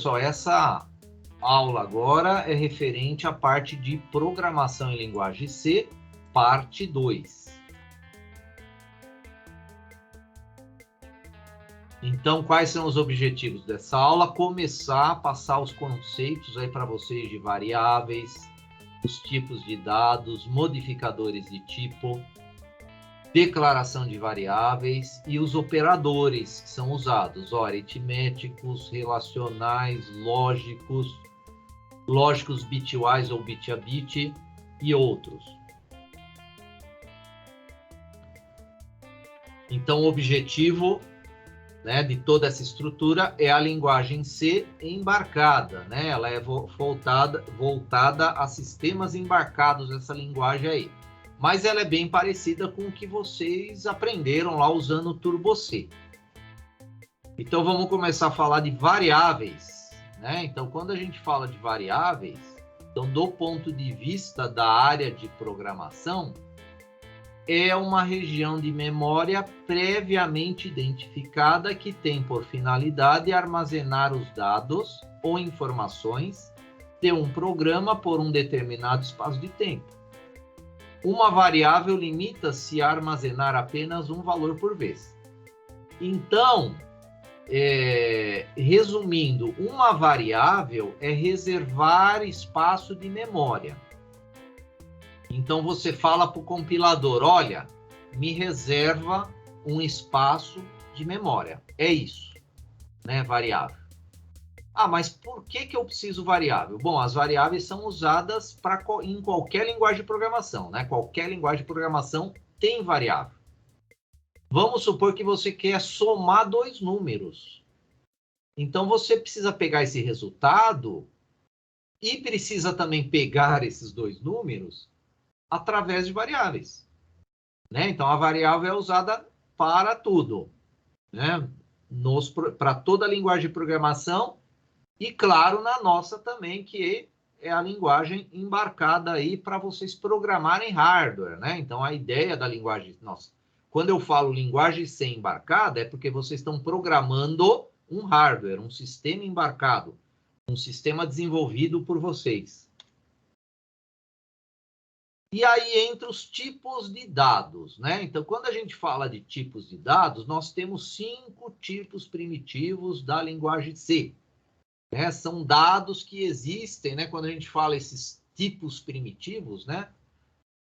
pessoal, essa aula agora é referente à parte de programação em linguagem C, parte 2. Então, quais são os objetivos dessa aula? Começar a passar os conceitos aí para vocês de variáveis, os tipos de dados, modificadores de tipo, declaração de variáveis e os operadores que são usados, aritméticos, relacionais, lógicos bitwise ou bit a bit e outros. Então, o objetivo, né, de toda essa estrutura é a linguagem C embarcada, né? Ela é voltada a sistemas embarcados, essa linguagem aí. Mas ela é bem parecida com o que vocês aprenderam lá usando o Turbo C. Então, vamos começar a falar de variáveis, né? Então, quando a gente fala de variáveis, então, do ponto de vista da área de programação, é uma região de memória previamente identificada que tem por finalidade armazenar os dados ou informações de um programa por um determinado espaço de tempo. Uma variável limita-se a armazenar apenas um valor por vez. Então, resumindo, uma variável é reservar espaço de memória. Então, você fala para o compilador, olha, me reserva um espaço de memória. É isso, né, variável. Ah, mas por que eu preciso variável? Bom, as variáveis são usadas em qualquer linguagem de programação, né? Qualquer linguagem de programação tem variável. Vamos supor que você quer somar dois números. Então, você precisa pegar esse resultado e precisa também pegar esses dois números através de variáveis, né? Então, a variável é usada para tudo, né? Para toda a linguagem de programação e, claro, na nossa também, que é a linguagem embarcada aí para vocês programarem hardware, né? Então, a ideia da linguagem... Nossa, quando eu falo linguagem C embarcada, é porque vocês estão programando um hardware, um sistema embarcado, um sistema desenvolvido por vocês. E aí, entre os tipos de dados, né? Então, quando a gente fala de tipos de dados, nós temos 5 tipos primitivos da linguagem C. Né? São dados que existem, né? Quando a gente fala esses tipos primitivos, né?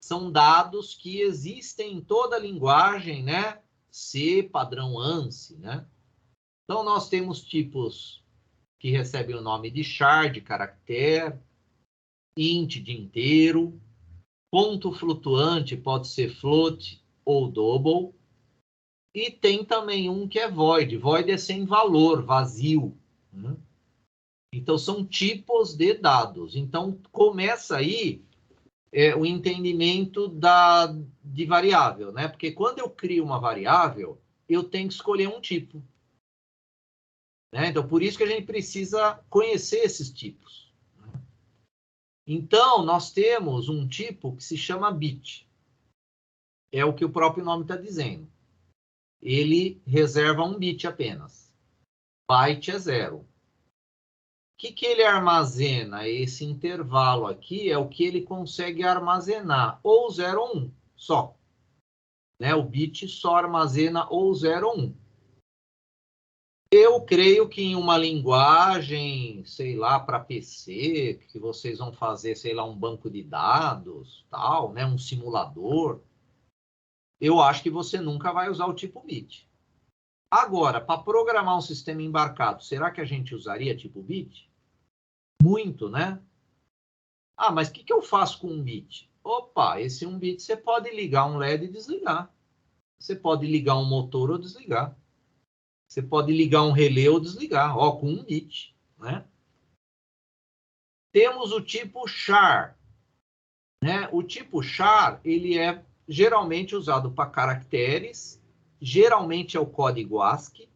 São dados que existem em toda a linguagem, né? C, padrão ANSI, né? Então, nós temos tipos que recebem o nome de char, de caractere, int, de inteiro, ponto flutuante, pode ser float ou double, e tem também um que é void. Void é sem valor, vazio, né? Então, são tipos de dados. Então, começa aí o entendimento de variável, né? Porque quando eu crio uma variável, eu tenho que escolher um tipo, né? Então, por isso que a gente precisa conhecer esses tipos. Então, nós temos um tipo que se chama bit. É o que o próprio nome está dizendo. Ele reserva um bit apenas. Byte é 0. O que ele armazena? Esse intervalo aqui é o que ele consegue armazenar, ou 0 ou 1, só. Né? O bit só armazena ou 0 ou 1. Eu creio que em uma linguagem, sei lá, para PC, que vocês vão fazer, sei lá, um banco de dados, tal, né? Um simulador, eu acho que você nunca vai usar o tipo bit. Agora, para programar um sistema embarcado, será que a gente usaria tipo bit? Muito, né? Ah, mas o que eu faço com um bit? Opa, esse 1 bit você pode ligar um LED e desligar. Você pode ligar um motor ou desligar. Você pode ligar um relé ou desligar, ó, com 1 bit, né? Temos o tipo char, né? O tipo char, ele é geralmente usado para caracteres, geralmente é o código ASCII,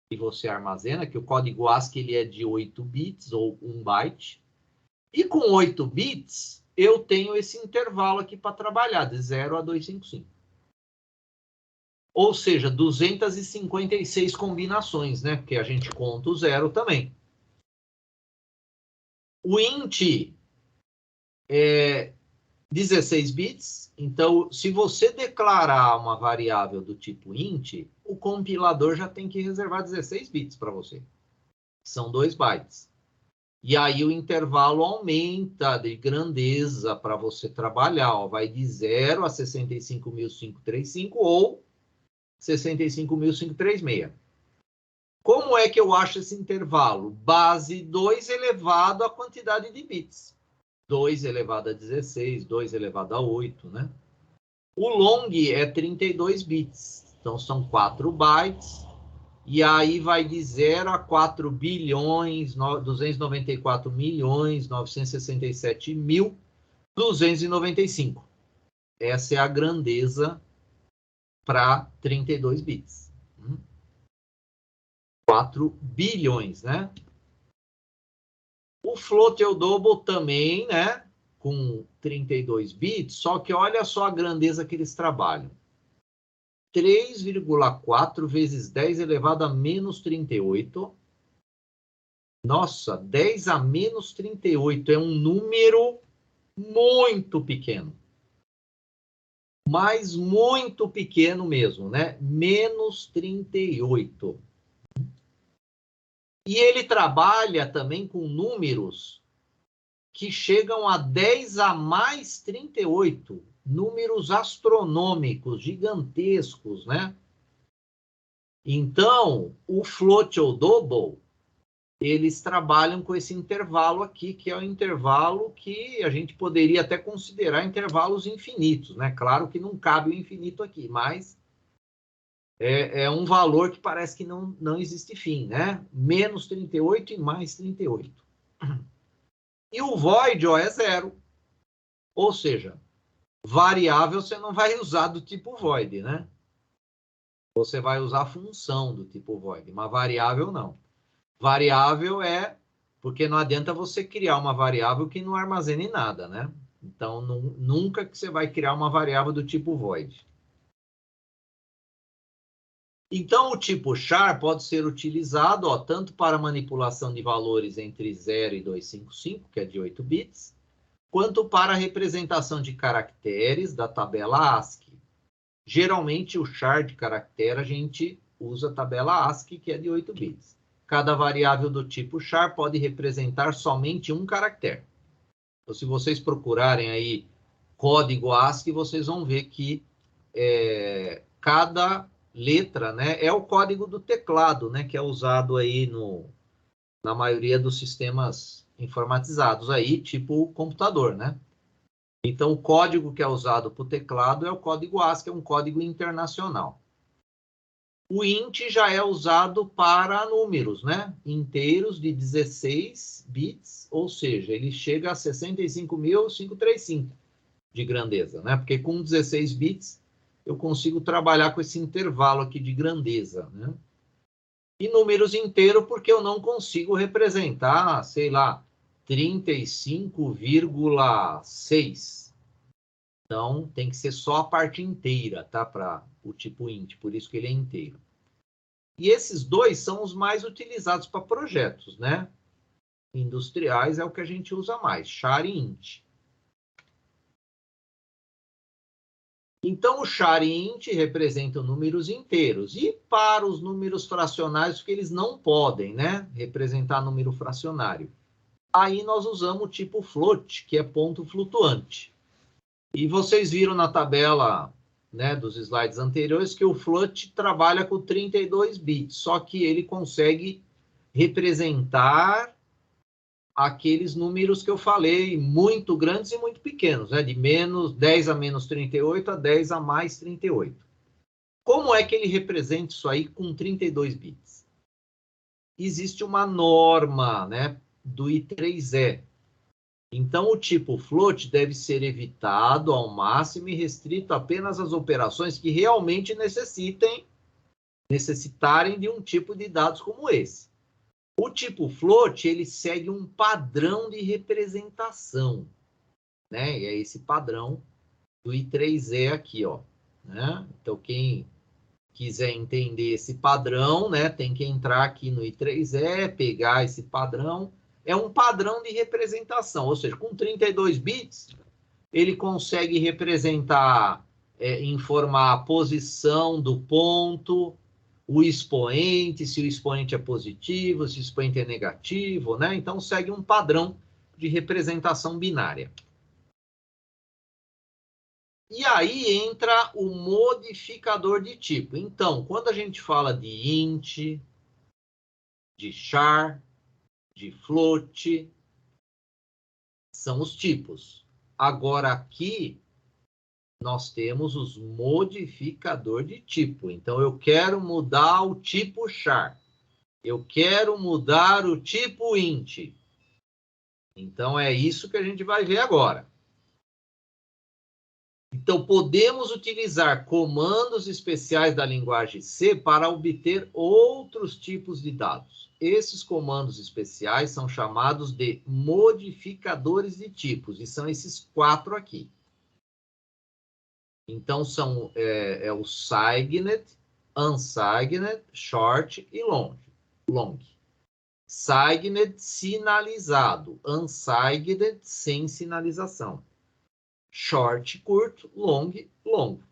que você armazena, que o código ASCII ele é de 8 bits ou 1 byte. E com 8 bits, eu tenho esse intervalo aqui para trabalhar, de 0 a 255. Ou seja, 256 combinações, né? Porque a gente conta o 0 também. O int é 16 bits. Então, se você declarar uma variável do tipo int, o compilador já tem que reservar 16 bits para você. São 2 bytes. E aí o intervalo aumenta de grandeza para você trabalhar. Ó, vai de 0 a 65.535 ou 65.536. Como é que eu acho esse intervalo? Base 2 elevado à quantidade de bits. 2 elevado a 16, 2 elevado a 8, né? O long é 32 bits. Então, são 4 bytes. E aí vai de 0 a 4 bilhões, 294 milhões, 967 mil, 295. Essa é a grandeza para 32 bits. 4 bilhões, né? O float ou double também, né? Com 32 bits, só que olha só a grandeza que eles trabalham. 3,4 vezes 10 elevado a menos 38. Nossa, 10 a menos 38 é um número muito pequeno. Mas muito pequeno mesmo, né? Menos 38. E ele trabalha também com números que chegam a 10 a mais 38. Números astronômicos, gigantescos, né? Então, o float ou double, eles trabalham com esse intervalo aqui, que é o intervalo que a gente poderia até considerar intervalos infinitos, né? Claro que não cabe o infinito aqui, mas é um valor que parece que não existe fim, né? Menos 38 e mais 38. E o void, ó, é 0. Ou seja, variável você não vai usar do tipo void, né? Você vai usar a função do tipo void, mas variável não. Variável é porque não adianta você criar uma variável que não armazene nada, né? Então, nunca que você vai criar uma variável do tipo void. Então, o tipo char pode ser utilizado, ó, tanto para manipulação de valores entre 0 e 255, que é de 8 bits, quanto para a representação de caracteres da tabela ASCII. Geralmente, o char de caractere, a gente usa a tabela ASCII, que é de 8 bits. Cada variável do tipo char pode representar somente um caractere. Então, se vocês procurarem aí código ASCII, vocês vão ver que cada letra, né, é o código do teclado, né, que é usado aí na maioria dos sistemas informatizados aí, tipo o computador, né? Então, o código que é usado para o teclado é o código ASCII, é um código internacional. O int já é usado para números, né? Inteiros de 16 bits, ou seja, ele chega a 65.535 de grandeza, né? Porque com 16 bits eu consigo trabalhar com esse intervalo aqui de grandeza, né? E números inteiros porque eu não consigo representar, sei lá, 35,6. Então, tem que ser só a parte inteira, tá? Para o tipo int, por isso que ele é inteiro. E esses dois são os mais utilizados para projetos, né? Industriais é o que a gente usa mais, char e int. Então, o char e int representam números inteiros. E para os números fracionários, porque eles não podem, né? Representar número fracionário. Aí nós usamos o tipo float, que é ponto flutuante. E vocês viram na tabela, né, dos slides anteriores que o float trabalha com 32 bits, só que ele consegue representar aqueles números que eu falei, muito grandes e muito pequenos, né, de menos 10 a menos 38 a 10 a mais 38. Como é que ele representa isso aí com 32 bits? Existe uma norma, né, do I3E. Então, o tipo float deve ser evitado ao máximo e restrito apenas às operações que realmente necessitarem de um tipo de dados como esse. O tipo float, ele segue um padrão de representação, né? E é esse padrão do I3E aqui, ó, né? Então, quem quiser entender esse padrão, né, tem que entrar aqui no I3E, pegar esse padrão. é um padrão de representação, ou seja, com 32 bits, ele consegue representar, informar a posição do ponto, o expoente, se o expoente é positivo, se o expoente é negativo, né? Então, segue um padrão de representação binária. E aí entra o modificador de tipo. Então, quando a gente fala de int, de char, de float, são os tipos. Agora, aqui, nós temos os modificador de tipo. Então, eu quero mudar o tipo char. Eu quero mudar o tipo int. Então, é isso que a gente vai ver agora. Então, podemos utilizar comandos especiais da linguagem C para obter outros tipos de dados. Esses comandos especiais são chamados de modificadores de tipos, e são esses 4 aqui. Então, são o signed, unsigned, short e long. Signed, sinalizado. Unsigned, sem sinalização. Short, curto. Long, longo.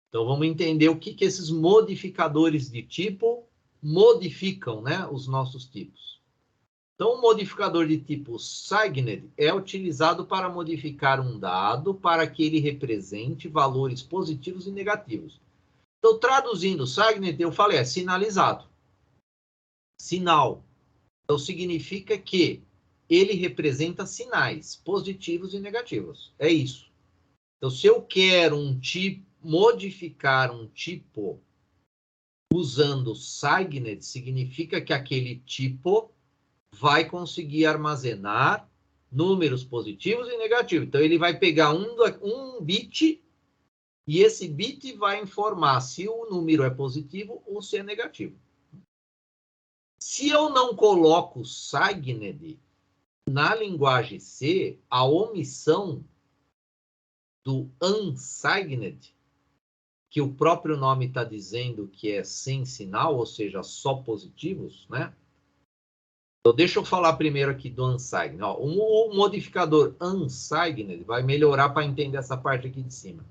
Então, vamos entender o que esses modificadores de tipo modificam, né, os nossos tipos. Então, o modificador de tipo signed é utilizado para modificar um dado para que ele represente valores positivos e negativos. Então, traduzindo signed, eu falei, é sinalizado. Sinal. Então, significa que ele representa sinais positivos e negativos. É isso. Então, se eu quero modificar um tipo usando signed, significa que aquele tipo vai conseguir armazenar números positivos e negativos. Então, ele vai pegar um bit e esse bit vai informar se o número é positivo ou se é negativo. Se eu não coloco signed na linguagem C, a omissão do unsigned, que o próprio nome está dizendo que é sem sinal, ou seja, só positivos, né? Então, deixa eu falar primeiro aqui do unsigned. Ó, o modificador unsigned vai melhorar para entender essa parte aqui de cima.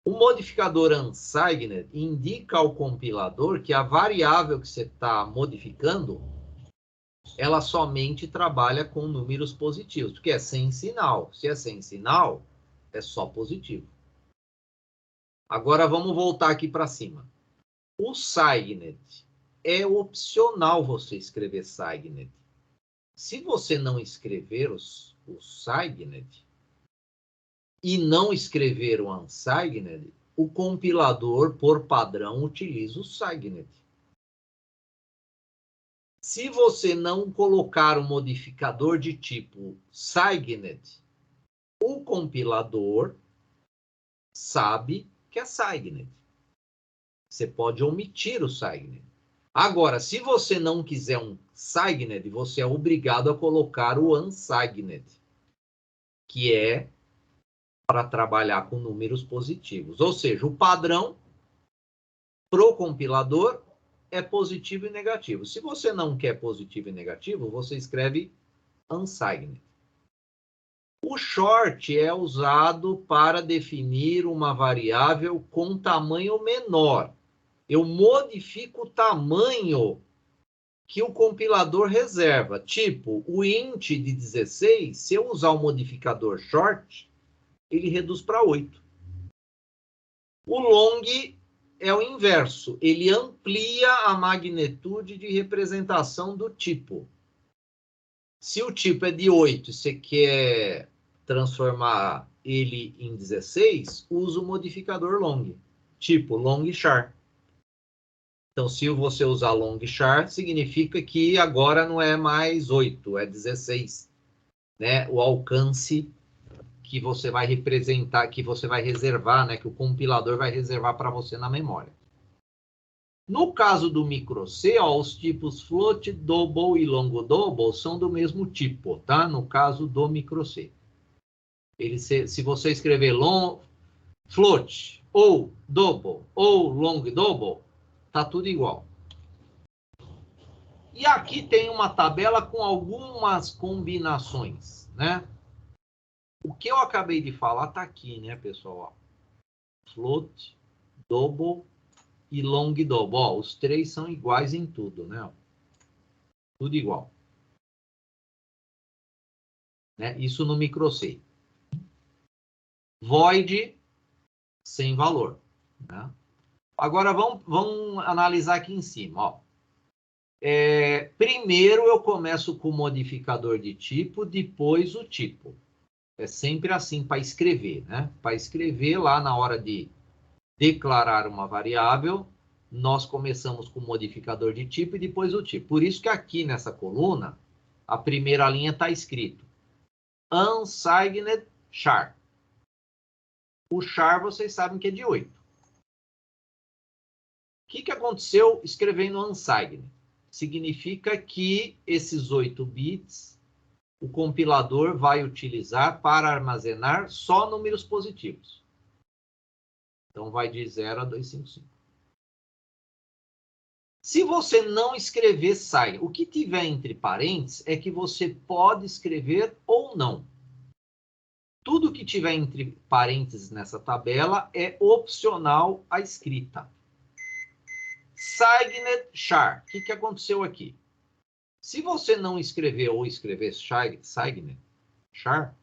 O modificador unsigned indica ao compilador que a variável que você está modificando, ela somente trabalha com números positivos, porque é sem sinal. Se é sem sinal, é só positivo. Agora, vamos voltar aqui para cima. O signed é opcional você escrever signed. Se você não escrever o signed e não escrever o unsigned, o compilador, por padrão, utiliza o signed. Se você não colocar o modificador de tipo signed, o compilador sabe que é signed. Você pode omitir o signed. Agora, se você não quiser um signed, você é obrigado a colocar o unsigned, que é para trabalhar com números positivos. Ou seja, o padrão para o compilador é positivo e negativo. Se você não quer positivo e negativo, você escreve unsigned. O short é usado para definir uma variável com tamanho menor. Eu modifico o tamanho que o compilador reserva. Tipo, o int de 16, se eu usar o modificador short, ele reduz para 8. O long é o inverso. Ele amplia a magnitude de representação do tipo. Se o tipo é de 8 e você quer transformar ele em 16, usa o modificador long. Tipo, long char. Então, se você usar long char, significa que agora não é mais 8, é 16. Né? O alcance que você vai representar, que você vai reservar, né? Que o compilador vai reservar para você na memória. No caso do micro-C, os tipos float, double e longo double são do mesmo tipo, tá? No caso do micro-C. Se você escrever float, ou double, ou long double, tá tudo igual. E aqui tem uma tabela com algumas combinações, né? O que eu acabei de falar está aqui, né, pessoal? Float, double e long double. Ó, os três são iguais em tudo, né? Tudo igual. Né? Isso no micro-C. Void, sem valor. Né? Agora, vamos analisar aqui em cima. Ó. Primeiro, eu começo com o modificador de tipo, depois o tipo. É sempre assim para escrever, né? Para escrever lá na hora de declarar uma variável, nós começamos com o modificador de tipo e depois o tipo. Por isso que aqui nessa coluna, a primeira linha está escrito unsigned char. O char vocês sabem que é de 8. O que aconteceu escrevendo unsigned? Significa que esses 8 bits o compilador vai utilizar para armazenar só números positivos. Então, vai de 0 a 255. Se você não escrever, sai. O que tiver entre parênteses é que você pode escrever ou não. Tudo que tiver entre parênteses nessa tabela é opcional a escrita. Signed char. O que aconteceu aqui? Se você não escrever ou escrever signed char,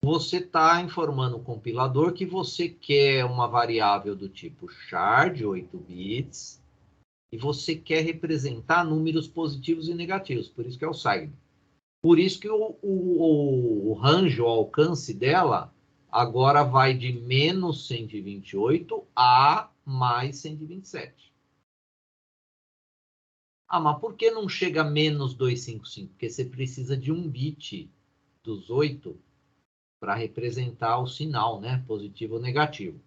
você está informando o compilador que você quer uma variável do tipo char de 8 bits e você quer representar números positivos e negativos, por isso que é o signed. Por isso que o range, o alcance dela, agora vai de menos 128 a mais 127. Ah, mas por que não chega a menos 255? Porque você precisa de um bit dos 8 para representar o sinal, né? Positivo ou negativo.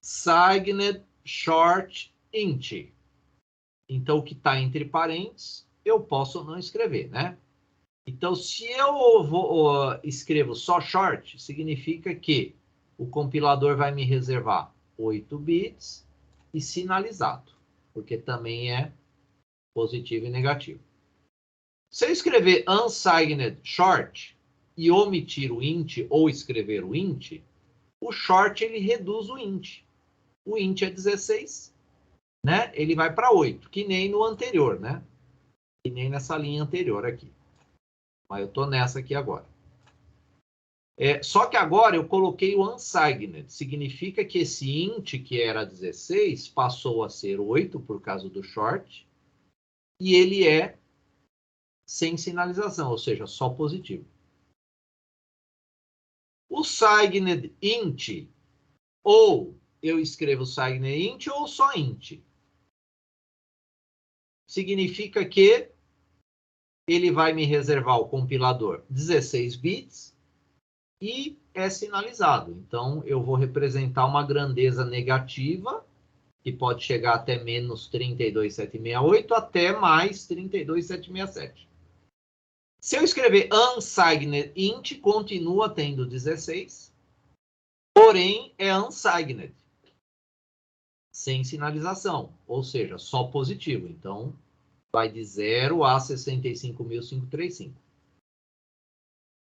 Signed short int. Então, o que está entre parênteses, eu posso não escrever, né? Então, se eu escrevo só short, significa que o compilador vai me reservar 8 bits e sinalizado, porque também é positivo e negativo. Se eu escrever unsigned short e omitir o int ou escrever o int, o short ele reduz o int. O int é 16, né? Ele vai para 8, que nem no anterior, né? Que nem nessa linha anterior aqui. Mas eu estou nessa aqui agora. Só que agora eu coloquei o unsigned. Significa que esse int, que era 16, passou a ser 8 por causa do short. E ele é sem sinalização, ou seja, só positivo. O signed int, ou eu escrevo signed int ou só int. Significa que ele vai me reservar o compilador 16 bits e é sinalizado. Então, eu vou representar uma grandeza negativa, que pode chegar até menos 32.768 até mais 32.767. Se eu escrever unsigned int, continua tendo 16, porém é unsigned, sem sinalização, ou seja, só positivo. Então, vai de 0 a 65.535.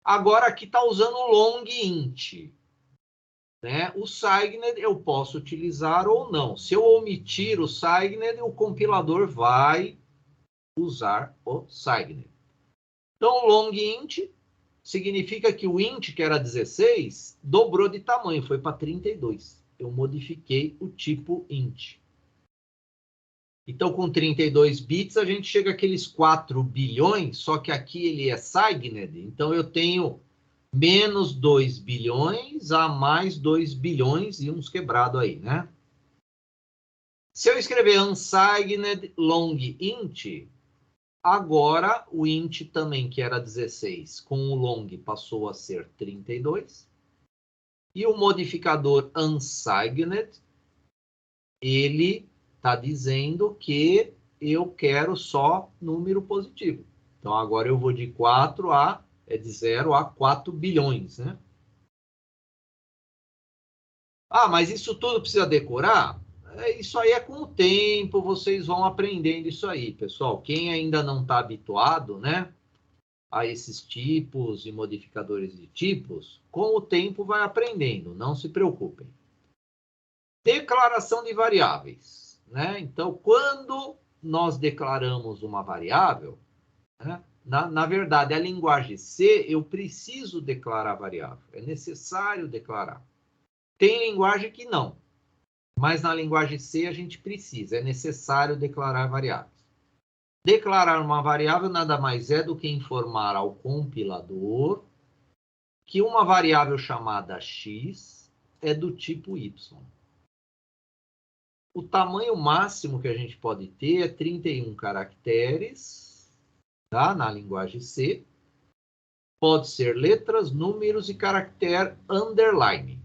Agora, aqui está usando o long int. Né? O signed eu posso utilizar ou não. Se eu omitir o signed, o compilador vai usar o signed. Então, long int significa que o int, que era 16, dobrou de tamanho, foi para 32. Eu modifiquei o tipo int. Então, com 32 bits, a gente chega àqueles 4 bilhões, só que aqui ele é signed. Então, eu tenho menos 2 bilhões a mais 2 bilhões e uns quebrados aí, né? Se eu escrever unsigned long int, agora o int também, que era 16, com o long passou a ser 32. E o modificador unsigned, ele está dizendo que eu quero só número positivo. Então, agora eu vou de 4 a... de 0 a 4 bilhões, né? Ah, mas isso tudo precisa decorar? Isso aí é com o tempo, vocês vão aprendendo isso aí, pessoal. Quem ainda não está habituado, né, a esses tipos e modificadores de tipos, com o tempo vai aprendendo, não se preocupem. Declaração de variáveis, né? Então, quando nós declaramos uma variável, né, na verdade, a linguagem C, eu preciso declarar a variável, é necessário declarar. Tem linguagem que não, mas na linguagem C a gente precisa, é necessário declarar variáveis. Declarar uma variável nada mais é do que informar ao compilador que uma variável chamada x é do tipo y. O tamanho máximo que a gente pode ter é 31 caracteres, tá? Na linguagem C. Pode ser letras, números e caractere underline.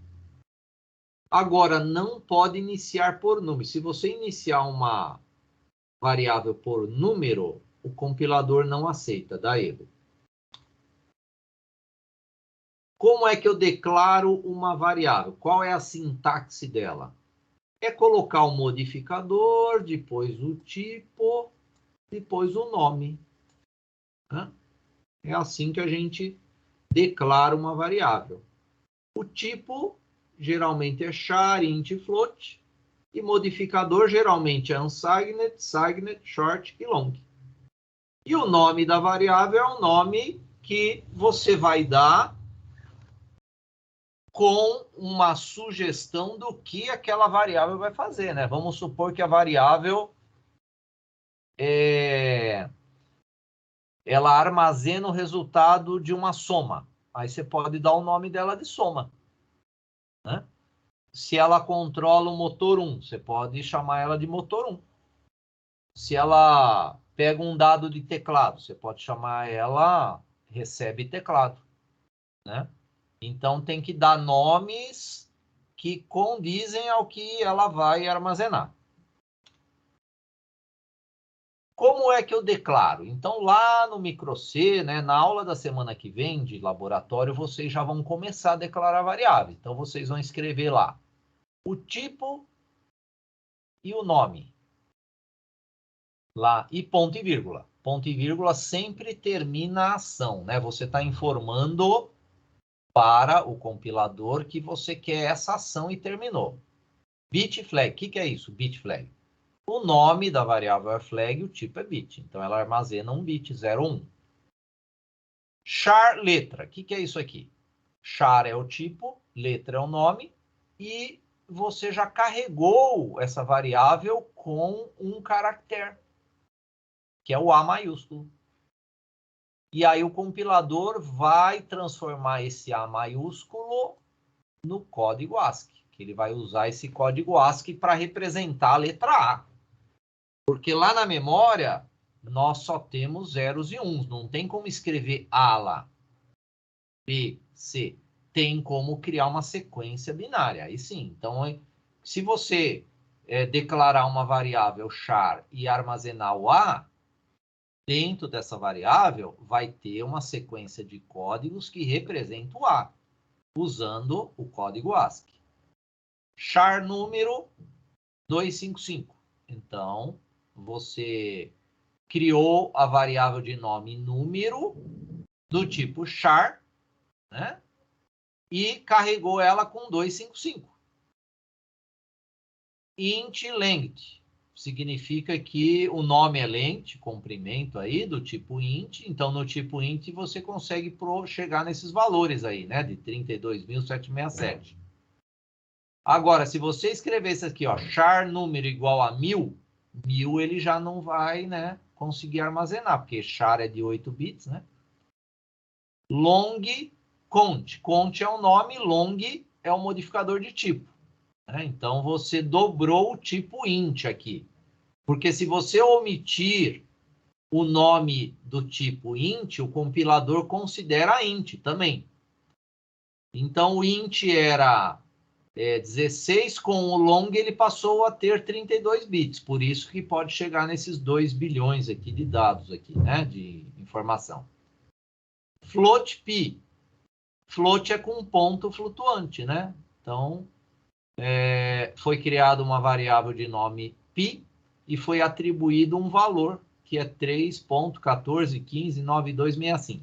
Agora, não pode iniciar por número. Se você iniciar uma variável por número, o compilador não aceita, dá erro. Como é que eu declaro uma variável? Qual é a sintaxe dela? É colocar o modificador, depois o tipo, depois o nome. Né? É assim que a gente declara uma variável. O tipo geralmente é char, int, float, e modificador geralmente é unsigned, signed, short e long. E o nome da variável é o nome que você vai dar com uma sugestão do que aquela variável vai fazer, né? Vamos supor que a variável ela armazena o resultado de uma soma. Aí você pode dar o nome dela de soma, né? Se ela controla o motor 1, você pode chamar ela de motor 1. Se ela pega um dado de teclado, você pode chamar ela recebe teclado, né? Então tem que dar nomes que condizem ao que ela vai armazenar. Como é que eu declaro? Então, lá no MicroC, né, na aula da semana que vem de laboratório, vocês já vão começar a declarar variáveis. Então, vocês vão escrever lá o tipo e o nome. Lá, e ponto e vírgula. Ponto e vírgula sempre termina a ação, né? Você está informando para o compilador que você quer essa ação e terminou. Bit flag, o que é isso? Bit flag. O nome da variável é flag, o tipo é bit. Então, ela armazena um bit, 0, 1. Char letra, o que é isso aqui? Char é o tipo, letra é o nome, e você já carregou essa variável com um caractere, que é o A maiúsculo. E aí o compilador vai transformar esse A maiúsculo no código ASCII, que ele vai usar esse código ASCII para representar a letra A. Porque lá na memória, nós só temos zeros e uns, não tem como escrever A lá. B, C. Tem como criar uma sequência binária, aí sim. Então, se você declarar uma variável char e armazenar o A, dentro dessa variável vai ter uma sequência de códigos que representa o A, usando o código ASCII. Char número 255. Então, você criou a variável de nome número do tipo char, né? E carregou ela com 255. Int length significa que o nome é length, comprimento aí, do tipo int. Então, no tipo int, você consegue chegar nesses valores aí, né? De 32.767. Agora, se você escrevesse aqui, ó, char número igual a 1000, 1000 ele já não vai, né, conseguir armazenar, porque char é de 8 bits, né? Long count. Count é o nome, long é o modificador de tipo. Né? Então, você dobrou o tipo int aqui. Porque se você omitir o nome do tipo int, o compilador considera int também. Então, o int era 16, com o long ele passou a ter 32 bits. Por isso que pode chegar nesses 2 bilhões aqui de dados aqui, né? De informação. Float P. Float é com um ponto flutuante, né? Então, foi criada uma variável de nome π e foi atribuído um valor, que é 3.14159265.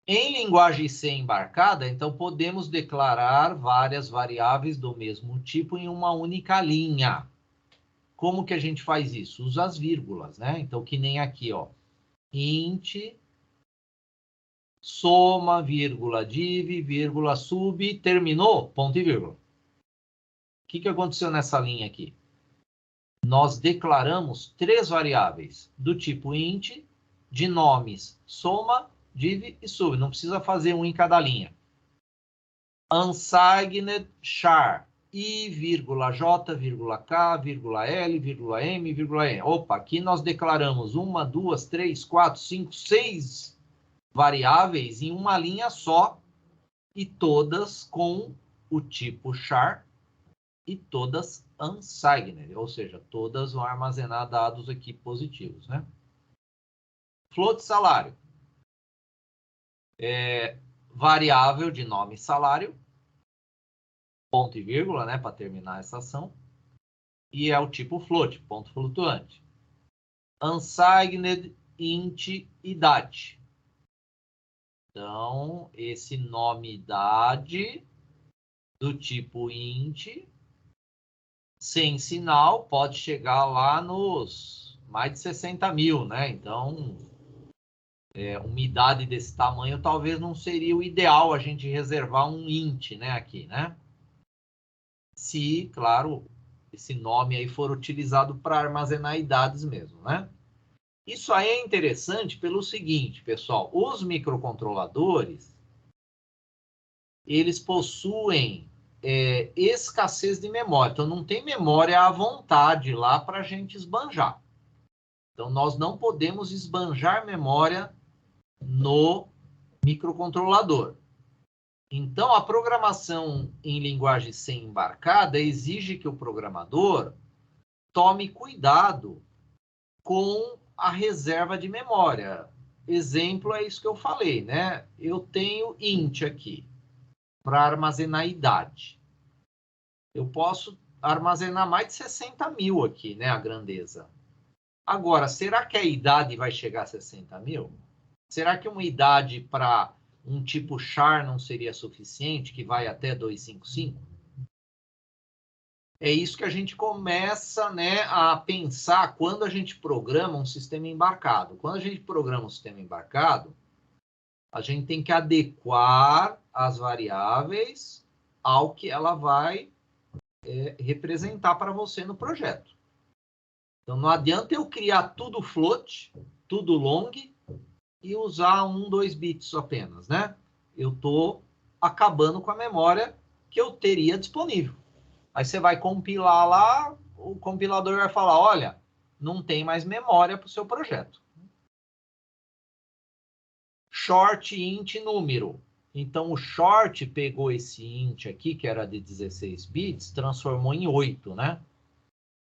Em linguagem C embarcada, então, podemos declarar várias variáveis do mesmo tipo em uma única linha. Como que a gente faz isso? Usa as vírgulas, né? Então, que nem aqui, ó. Int, soma, vírgula, div, vírgula, sub, terminou, ponto e vírgula. O que aconteceu nessa linha aqui? Nós declaramos 3 variáveis do tipo int, de nomes soma, div e sub. Não precisa fazer um em cada linha. Unsigned char i, j, k, l, m, n. Opa, aqui nós declaramos 1, 2, 3, 4, 5, 6 variáveis em uma linha só e todas com o tipo char e todas unsigned, ou seja, todas vão armazenar dados aqui positivos, né? Float salário. Variável de nome salário, ponto e vírgula, né, para terminar essa ação, e é o tipo float, ponto flutuante. Unsigned int idade. Então, esse nome idade do tipo int, sem sinal, pode chegar lá nos mais de 60 mil, né? Então, uma idade desse tamanho talvez não seria o ideal a gente reservar um int, né, aqui, né? Se, claro, esse nome aí for utilizado para armazenar idades mesmo, né? Isso aí é interessante pelo seguinte, pessoal, os microcontroladores, eles possuem escassez de memória, então não tem memória à vontade lá para a gente esbanjar. Então nós não podemos esbanjar memória no microcontrolador. Então, a programação em linguagem C embarcada exige que o programador tome cuidado com a reserva de memória. Exemplo é isso que eu falei, né? Eu tenho int aqui para armazenar idade. Eu posso armazenar mais de 60 mil aqui, né? A grandeza. Agora, será que a idade vai chegar a 60 mil? Será que uma idade para um tipo char não seria suficiente, que vai até 255? É isso que a gente começa, né, a pensar quando a gente programa um sistema embarcado. Quando a gente programa um sistema embarcado, a gente tem que adequar as variáveis ao que ela vai representar para você no projeto. Então, não adianta eu criar tudo float, tudo long, e usar 1, 2 bits apenas, né? Eu estou acabando com a memória que eu teria disponível. Aí você vai compilar lá, o compilador vai falar, olha, não tem mais memória para o seu projeto. Short int número. Então, o short pegou esse int aqui, que era de 16 bits, transformou em 8, né?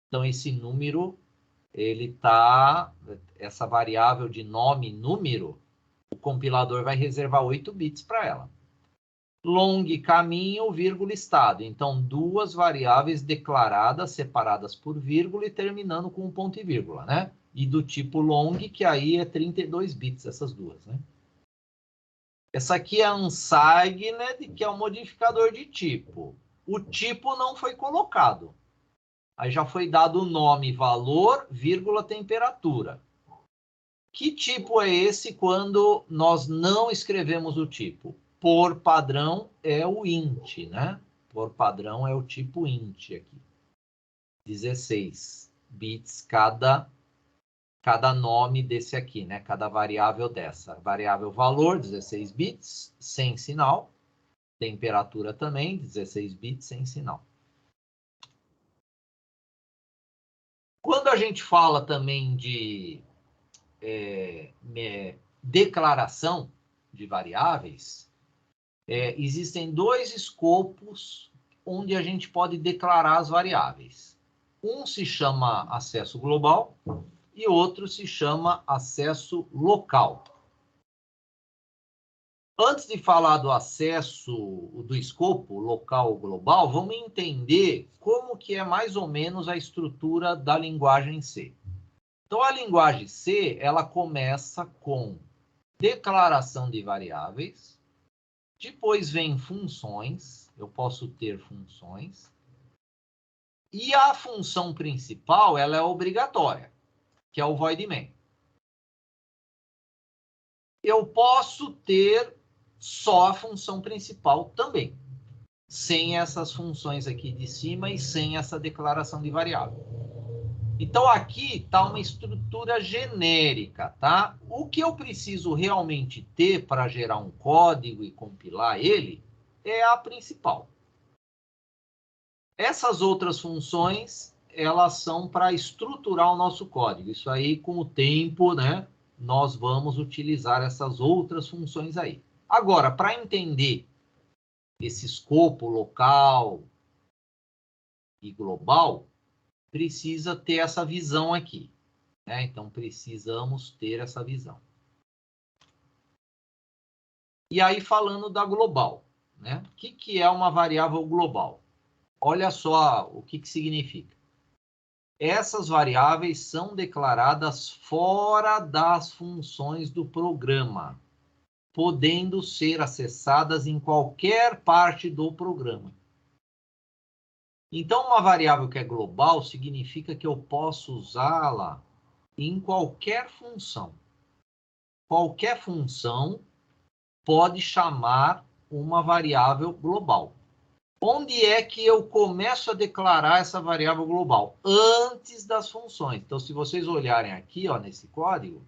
Então, esse número, ele tá... Essa variável de nome número, o compilador vai reservar 8 bits para ela. Long, caminho, vírgula, estado. Então, 2 variáveis declaradas, separadas por vírgula e terminando com um ponto e vírgula, né? E do tipo long, que aí é 32 bits, essas duas, né? Essa aqui é unsigned, que é um modificador de tipo. O tipo não foi colocado. Aí já foi dado o nome, valor, vírgula, temperatura. Que tipo é esse quando nós não escrevemos o tipo? Por padrão é o int, né? Por padrão é o tipo int aqui. 16 bits cada nome desse aqui, né? Cada variável dessa. Variável valor, 16 bits, sem sinal. Temperatura também, 16 bits, sem sinal. Quando a gente fala também de declaração de variáveis, existem 2 escopos onde a gente pode declarar as variáveis. Um se chama acesso global e outro se chama acesso local. Antes de falar do acesso, do escopo local global, vamos entender como que é mais ou menos a estrutura da linguagem C. Então, a linguagem C, ela começa com declaração de variáveis, depois vem funções, eu posso ter funções, e a função principal, ela é obrigatória, que é o void main. Eu posso ter só a função principal também, sem essas funções aqui de cima e sem essa declaração de variável. Então, aqui está uma estrutura genérica, tá? O que eu preciso realmente ter para gerar um código e compilar ele é a principal. Essas outras funções, elas são para estruturar o nosso código. Isso aí, com o tempo, né, nós vamos utilizar essas outras funções aí. Agora, para entender esse escopo local e global, precisa ter essa visão aqui, né? Então, precisamos ter essa visão. E aí, falando da global, né? O que é uma variável global? Olha só o que significa. Essas variáveis são declaradas fora das funções do programa, podendo ser acessadas em qualquer parte do programa. Então, uma variável que é global significa que eu posso usá-la em qualquer função. Qualquer função pode chamar uma variável global. Onde é que eu começo a declarar essa variável global? Antes das funções. Então, se vocês olharem aqui, ó, nesse código,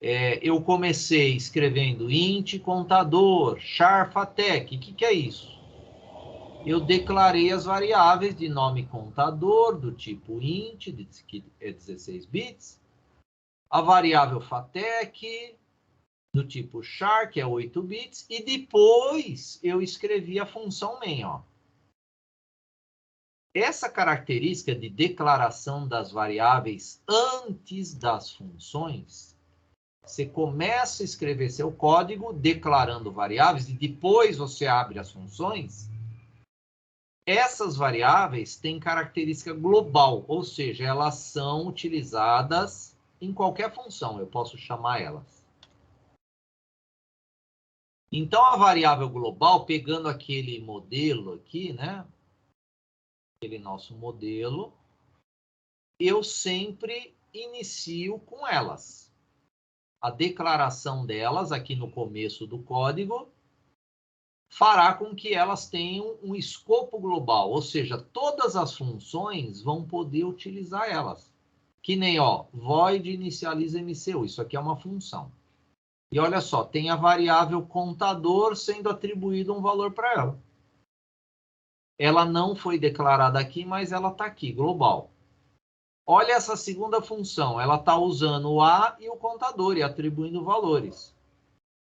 eu comecei escrevendo int contador, char fatec. O que é isso? Eu declarei as variáveis de nome contador, do tipo int, que é 16 bits, a variável fatec, do tipo char, que é 8 bits, e depois eu escrevi a função main, ó. Essa característica de declaração das variáveis antes das funções, você começa a escrever seu código declarando variáveis e depois você abre as funções. Essas variáveis têm característica global, ou seja, elas são utilizadas em qualquer função, eu posso chamar elas. Então, a variável global, pegando aquele modelo aqui, né? Aquele nosso modelo, eu sempre inicio com elas. A declaração delas aqui no começo do código fará com que elas tenham um escopo global, ou seja, todas as funções vão poder utilizar elas. Que nem, ó, void inicializa MCU, isso aqui é uma função. E olha só, tem a variável contador sendo atribuído um valor para ela. Ela não foi declarada aqui, mas ela está aqui, global. Olha essa segunda função, ela está usando o A e o contador e atribuindo valores.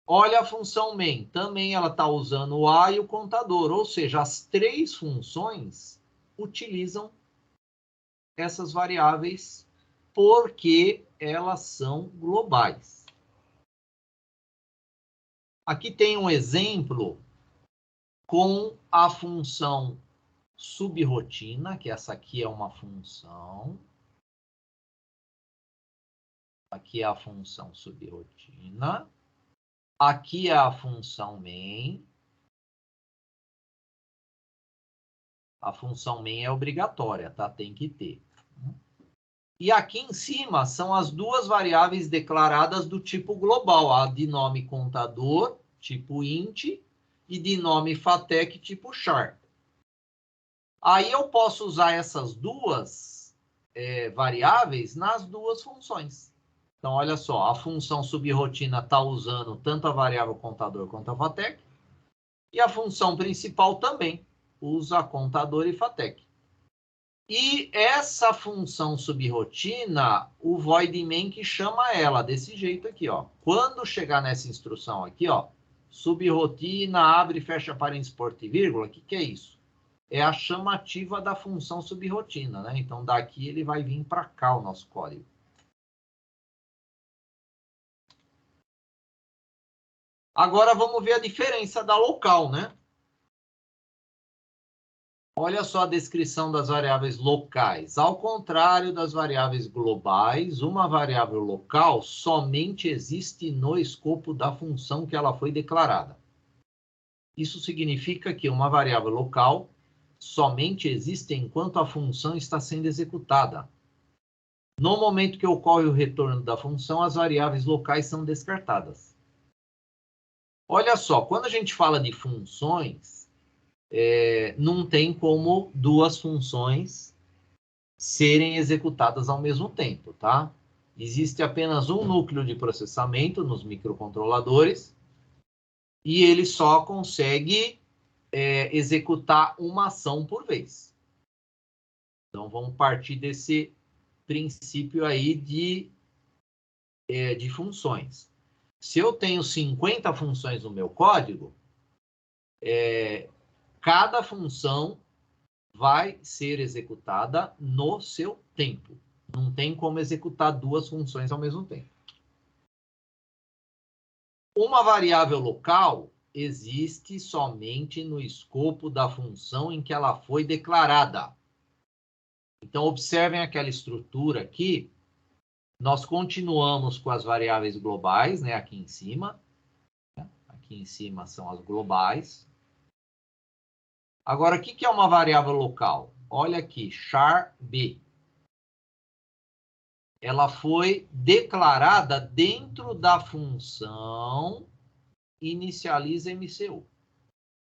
Olha a função main, também ela está usando o A e o contador, ou seja, as três funções utilizam essas variáveis porque elas são globais. Aqui tem um exemplo com a função subrotina, que essa aqui é uma função. Aqui é a função subrotina. Aqui é a função main. A função main é obrigatória, tá? Tem que ter. E aqui em cima são as duas variáveis declaradas do tipo global, a de nome contador, tipo int, e de nome fatec, tipo char. Aí eu posso usar essas duas variáveis nas duas funções. Então, olha só, a função subrotina está usando tanto a variável contador quanto a fatec, e a função principal também usa contador e fatec. E essa função subrotina, o void main que chama ela desse jeito aqui, ó. Quando chegar nessa instrução aqui, ó, subrotina, abre e fecha parênteses, porta e vírgula, o que é isso? É a chamativa da função subrotina, né? Então, daqui ele vai vir para cá o nosso código. Agora vamos ver a diferença da local, né? Olha só a descrição das variáveis locais. Ao contrário das variáveis globais, uma variável local somente existe no escopo da função que ela foi declarada. Isso significa que uma variável local somente existe enquanto a função está sendo executada. No momento que ocorre o retorno da função, as variáveis locais são descartadas. Olha só, quando a gente fala de funções, não tem como duas funções serem executadas ao mesmo tempo, tá? Existe apenas um núcleo de processamento nos microcontroladores e ele só consegue executar uma ação por vez. Então, vamos partir desse princípio aí de funções. Se eu tenho 50 funções no meu código, cada função vai ser executada no seu tempo. Não tem como executar duas funções ao mesmo tempo. Uma variável local existe somente no escopo da função em que ela foi declarada. Então, observem aquela estrutura aqui. Nós continuamos com as variáveis globais, né, aqui em cima. Aqui em cima são as globais. Agora, o que é uma variável local? Olha aqui, char b. Ela foi declarada dentro da função inicializa MCU.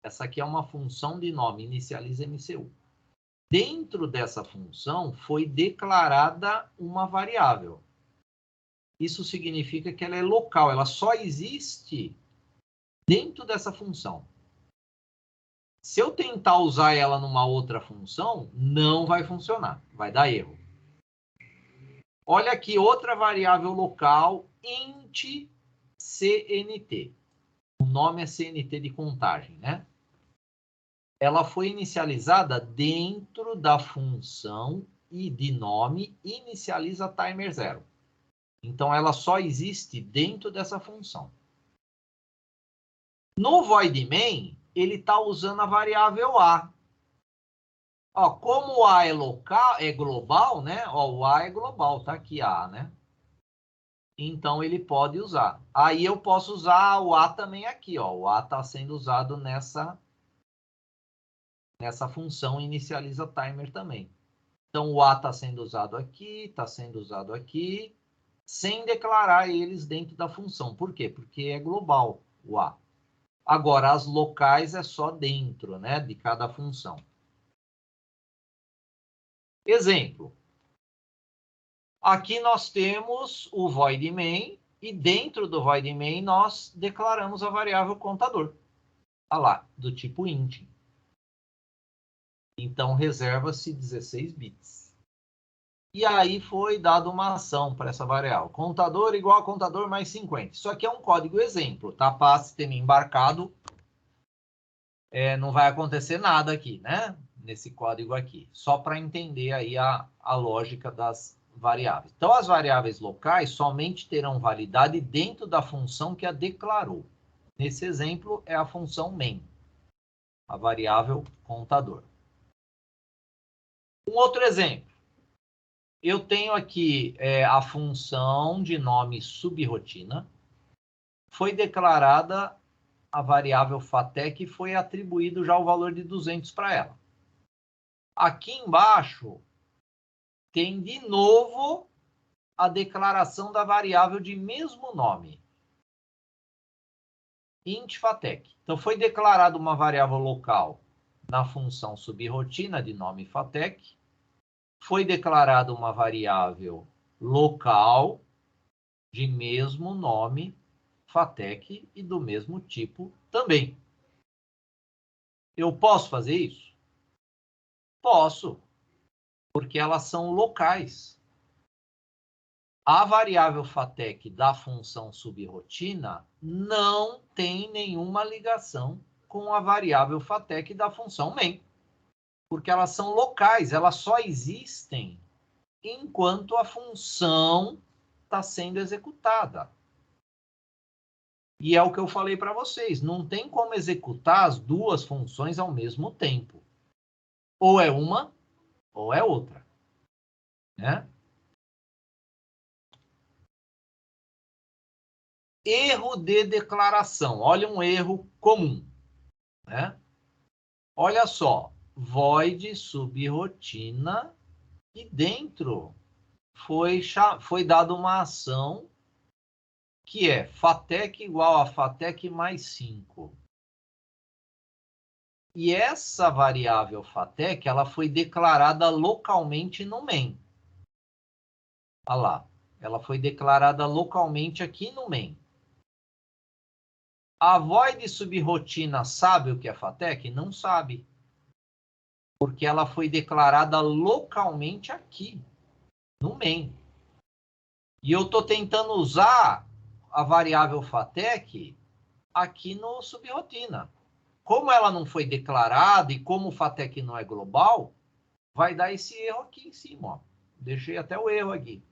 Essa aqui é uma função de nome, inicializa MCU. Dentro dessa função foi declarada uma variável. Isso significa que ela é local, ela só existe dentro dessa função. Se eu tentar usar ela numa outra função, não vai funcionar, vai dar erro. Olha aqui, outra variável local, int CNT. O nome é CNT de contagem, né? Ela foi inicializada dentro da função e de nome inicializa timer 0. Então, ela só existe dentro dessa função. No void main, ele está usando a variável a. Ó, como o a é local, é global, né? Ó, o a é global, tá aqui a, né? Então, ele pode usar. Aí eu posso usar o a também aqui, ó. O a está sendo usado nessa função inicializa timer também. Então, o a está sendo usado aqui, sem declarar eles dentro da função. Por quê? Porque é global o a. Agora, as locais é só dentro, né, de cada função. Exemplo. Aqui nós temos o void main e dentro do void main nós declaramos a variável contador. Olha lá, do tipo int. Então, reserva-se 16 bits. E aí foi dada uma ação para essa variável. Contador igual a contador mais 50. Isso aqui é um código exemplo, tá? Para sistema embarcado, não vai acontecer nada aqui, né? Nesse código aqui. Só para entender aí a lógica das variáveis. Então, as variáveis locais somente terão validade dentro da função que a declarou. Nesse exemplo, é a função main, a variável contador. Um outro exemplo. Eu tenho aqui a função de nome subrotina. Foi declarada a variável fatec e foi atribuído já o valor de 200 para ela. Aqui embaixo tem de novo a declaração da variável de mesmo nome. Int fatec. Então, foi declarada uma variável local na função subrotina de nome fatec. Foi declarada uma variável local de mesmo nome fatec e do mesmo tipo também. Eu posso fazer isso? Posso, porque elas são locais. A variável fatec da função subrotina não tem nenhuma ligação com a variável fatec da função main, porque elas são locais, elas só existem enquanto a função está sendo executada. E é o que eu falei para vocês, não tem como executar as duas funções ao mesmo tempo. Ou é uma, ou é outra, né? Erro de declaração. Olha um erro comum, né? Olha só, void subrotina e dentro foi dada uma ação que é FATEC igual a FATEC mais 5. E essa variável FATEC, ela foi declarada localmente no main. Olha lá, ela foi declarada localmente aqui no main. A void subrotina sabe o que é FATEC? Não sabe. Porque ela foi declarada localmente aqui, no main. E eu estou tentando usar a variável FATEC aqui no subrotina. Como ela não foi declarada e como o FATEC não é global, vai dar esse erro aqui em cima. Ó. Deixei até o erro aqui.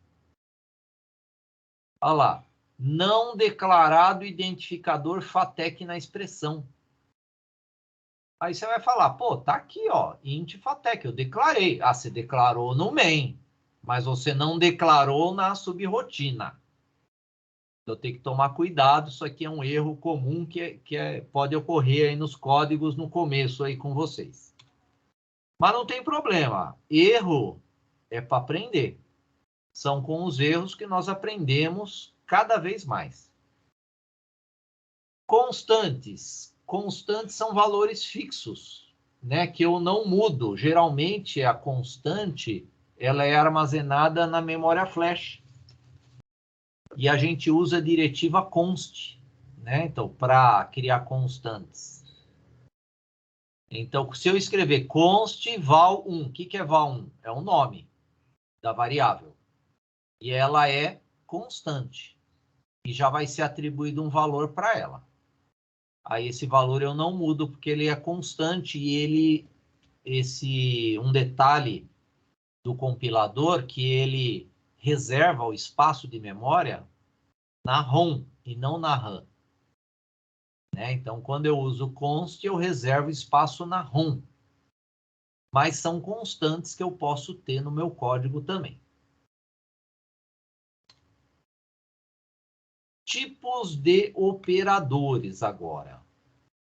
Olha lá. Não declarado identificador FATEC na expressão. Aí você vai falar, pô, tá aqui, ó, int FATEC, eu declarei. Ah, você declarou no main, mas você não declarou na subrotina. Então tem que tomar cuidado, isso aqui é um erro comum pode ocorrer aí nos códigos no começo aí com vocês. Mas não tem problema, erro é para aprender. São com os erros que nós aprendemos cada vez mais. Constantes. Constantes são valores fixos, né, que eu não mudo. Geralmente, a constante ela é armazenada na memória flash. E a gente usa a diretiva const, né, então, para criar constantes. Então, se eu escrever const val1, o que é val1? É o nome da variável. E ela é constante. E já vai ser atribuído um valor para ela. Aí esse valor eu não mudo, porque ele é constante e um detalhe do compilador que ele reserva o espaço de memória na ROM e não na RAM. Né? Então, quando eu uso const, eu reservo espaço na ROM. Mas são constantes que eu posso ter no meu código também. Tipos de operadores agora.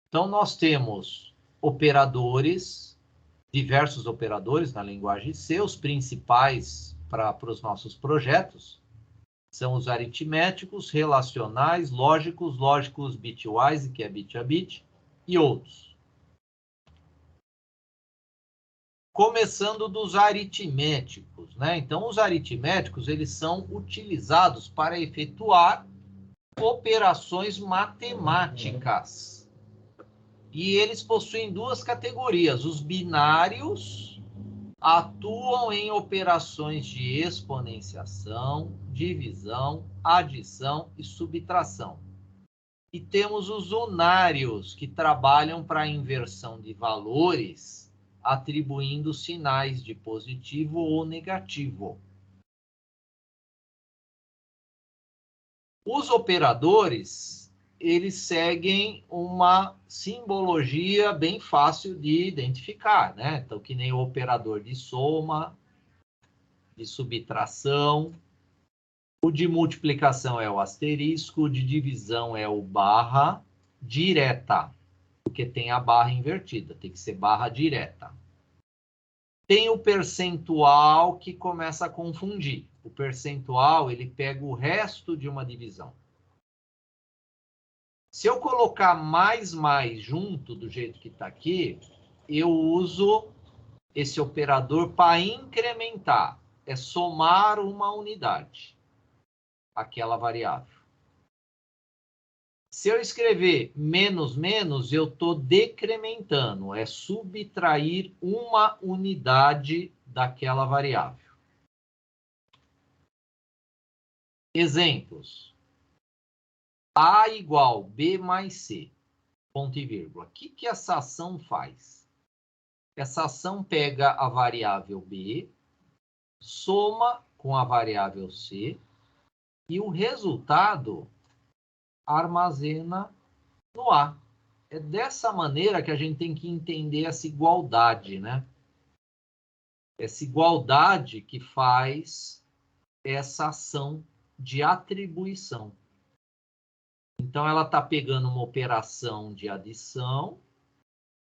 Então, nós temos operadores, diversos operadores na linguagem C, os principais para os nossos projetos são os aritméticos, relacionais, lógicos bitwise, que é bit a bit, e outros. Começando dos aritméticos, né? Então, os aritméticos, eles são utilizados para efetuar operações matemáticas. E eles possuem duas categorias. Os binários atuam em operações de exponenciação, divisão, adição e subtração. E temos os unários, que trabalham para a inversão de valores, atribuindo sinais de positivo ou negativo. Os operadores, eles seguem uma simbologia bem fácil de identificar, né? Então, que nem o operador de soma, de subtração, o de multiplicação é o asterisco, o de divisão é o barra direta, porque tem a barra invertida, tem que ser barra direta. Tem o percentual que começa a confundir. O percentual, ele pega o resto de uma divisão. Se eu colocar mais junto, do jeito que está aqui, eu uso esse operador para incrementar. É somar uma unidade, aquela variável. Se eu escrever menos, eu estou decrementando. É subtrair uma unidade daquela variável. Exemplos. A igual B mais C, ponto e vírgula. O que essa ação faz? Essa ação pega a variável B, soma com a variável C, e o resultado armazena no A. É dessa maneira que a gente tem que entender essa igualdade, né? Essa igualdade que faz essa ação de atribuição. Então, ela está pegando uma operação de adição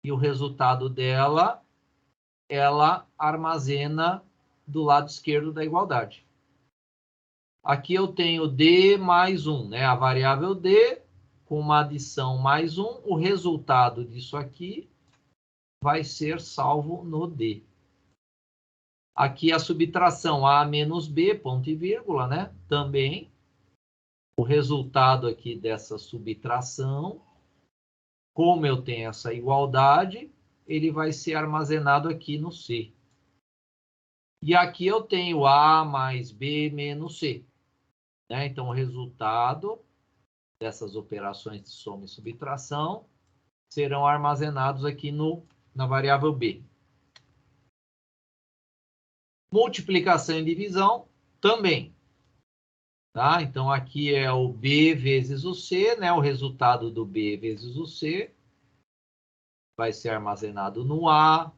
e o resultado dela, ela armazena do lado esquerdo da igualdade. Aqui eu tenho D mais 1, né? A variável D com uma adição mais 1. O resultado disso aqui vai ser salvo no D. Aqui a subtração A menos B, ponto e vírgula, né? Também. O resultado aqui dessa subtração, como eu tenho essa igualdade, ele vai ser armazenado aqui no C. E aqui eu tenho A mais B menos C. Né? Então, o resultado dessas operações de soma e subtração serão armazenados aqui na variável B. Multiplicação e divisão também. Tá? Então, aqui é o B vezes o C, né? O resultado do B vezes o C vai ser armazenado no A.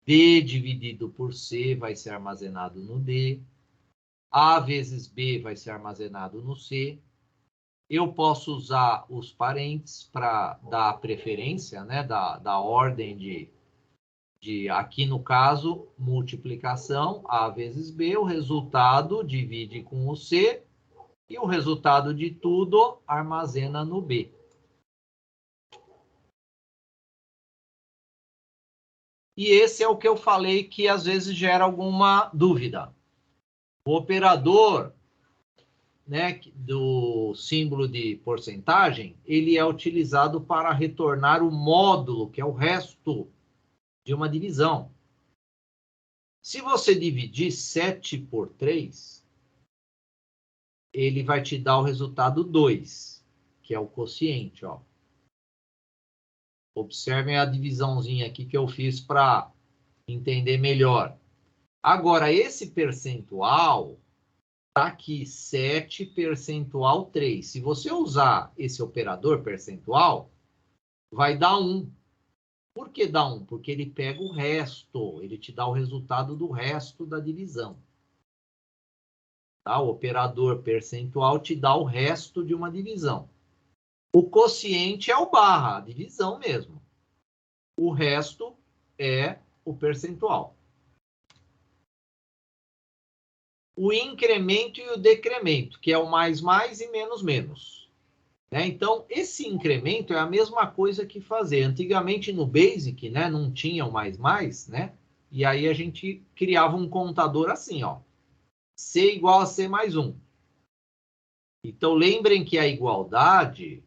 B dividido por C vai ser armazenado no D. A vezes B vai ser armazenado no C. Eu posso usar os parênteses para dar a preferência, né? Da ordem aqui no caso, multiplicação, A vezes B, o resultado divide com o C, e o resultado de tudo armazena no B. E esse é o que eu falei que às vezes gera alguma dúvida. O operador, né, do símbolo de porcentagem, ele é utilizado para retornar o módulo, que é o resto de uma divisão. Se você dividir 7 por 3, ele vai te dar o resultado 2, que é o quociente, ó. Observem a divisãozinha aqui que eu fiz para entender melhor. Agora, esse percentual está aqui, 7 percentual 3. Se você usar esse operador percentual, vai dar 1. Por que dá 1? Porque ele pega o resto, ele te dá o resultado do resto da divisão. Tá? O operador percentual te dá o resto de uma divisão. O quociente é o barra, a divisão mesmo. O resto é o percentual. O incremento e o decremento, que é o mais e menos menos. Né? Então, esse incremento é a mesma coisa que fazer. Antigamente no Basic, né, não tinha o mais, né? E aí a gente criava um contador assim, ó. C igual a C mais 1. Então, lembrem que a igualdade,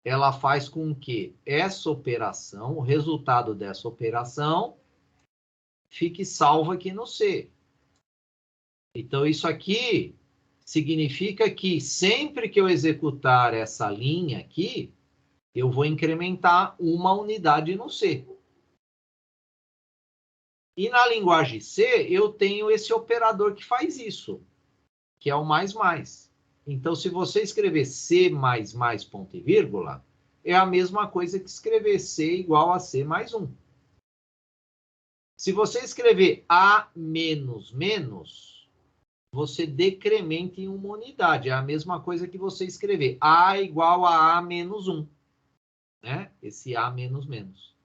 ela faz com que essa operação, o resultado dessa operação, fique salvo aqui no C. Então, isso aqui significa que sempre que eu executar essa linha aqui, eu vou incrementar uma unidade no C. E na linguagem C, eu tenho esse operador que faz isso, que é o mais. Então, se você escrever C mais ponto e vírgula, é a mesma coisa que escrever C igual a C mais 1. Se você escrever A menos menos, você decrementa em uma unidade. É a mesma coisa que você escrever A igual a A menos 1. Né? Esse A menos menos.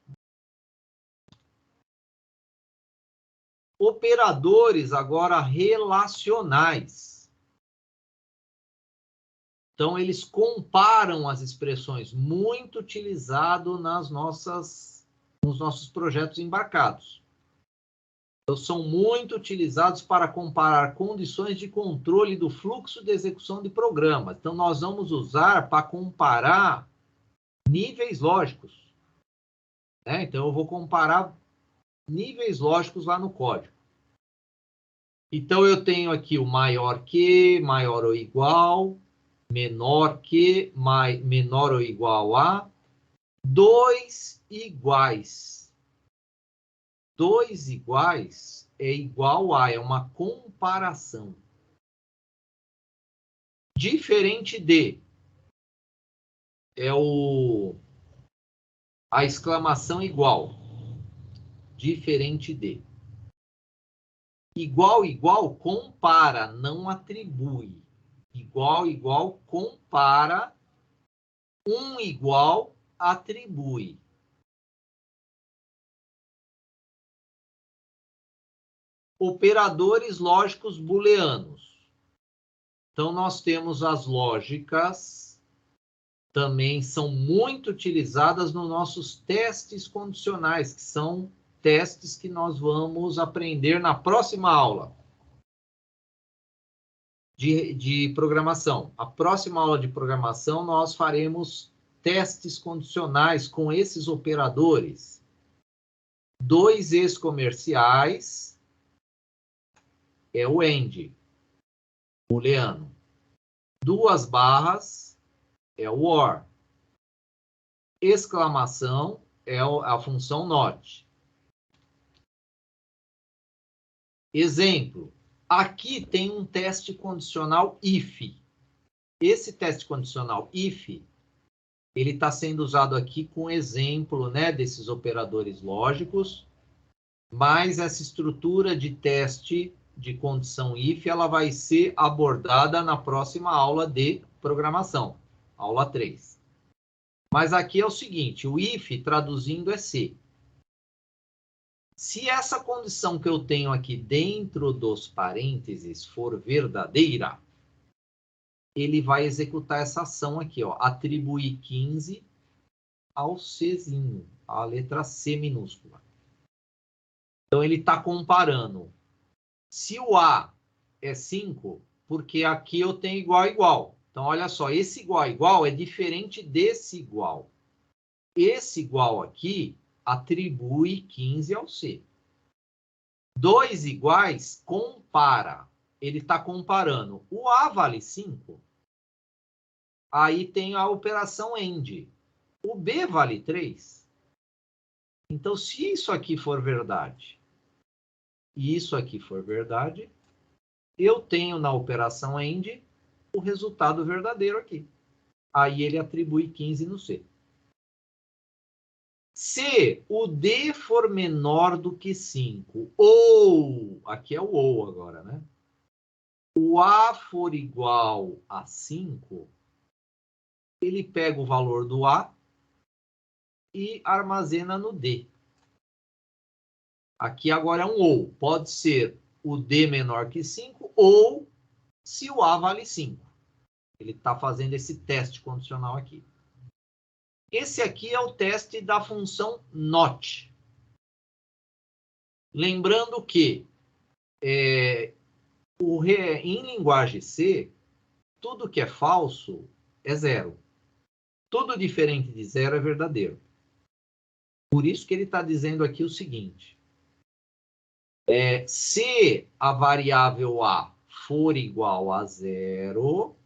Operadores agora relacionais. Então, eles comparam as expressões, muito utilizado nos nossos projetos embarcados. Então, são muito utilizados para comparar condições de controle do fluxo de execução de programas. Então, nós vamos usar para comparar níveis lógicos. Né? Então, eu vou comparar níveis lógicos lá no código. Então, eu tenho aqui o maior que, maior ou igual, menor que, menor ou igual a, 2 iguais. 2 iguais é igual a, é uma comparação. Diferente de é a exclamação igual, diferente de. Igual, igual, compara, não atribui. Igual, igual, compara. Um igual, atribui. Operadores lógicos booleanos. Então, nós temos as lógicas, também são muito utilizadas nos nossos testes condicionais, que são testes que nós vamos aprender na próxima aula de programação. A próxima aula de programação, nós faremos testes condicionais com esses operadores. 2 ex-comerciais é o AND, booleano. 2 barras é o OR. Exclamação é a função NOT. Exemplo. Aqui tem um teste condicional if. Esse teste condicional if, ele está sendo usado aqui com exemplo, né, desses operadores lógicos, mas essa estrutura de teste de condição if, ela vai ser abordada na próxima aula de programação, aula 3. Mas aqui é o seguinte, o if, traduzindo, é se. Se essa condição que eu tenho aqui dentro dos parênteses for verdadeira, ele vai executar essa ação aqui, ó, atribuir 15 ao Czinho, a letra C minúscula. Então, ele está comparando. Se o A é 5, porque aqui eu tenho igual a igual. Então, olha só, esse igual a igual é diferente desse igual. Esse igual aqui atribui 15 ao C. 2 iguais, compara. Ele está comparando. O A vale 5. Aí tem a operação AND. O B vale 3. Então, se isso aqui for verdade e isso aqui for verdade, eu tenho na operação AND o resultado verdadeiro aqui. Aí ele atribui 15 no C. Se o D for menor do que 5, ou, aqui é o ou agora, né? O A for igual a 5, ele pega o valor do A e armazena no D. Aqui agora é um ou. Pode ser o D menor que 5 ou se o A vale 5. Ele está fazendo esse teste condicional aqui. Esse aqui é o teste da função NOT. Lembrando que em linguagem C, tudo que é falso é zero. Tudo diferente de zero é verdadeiro. Por isso que ele está dizendo aqui o seguinte. Se a variável A for igual a zero,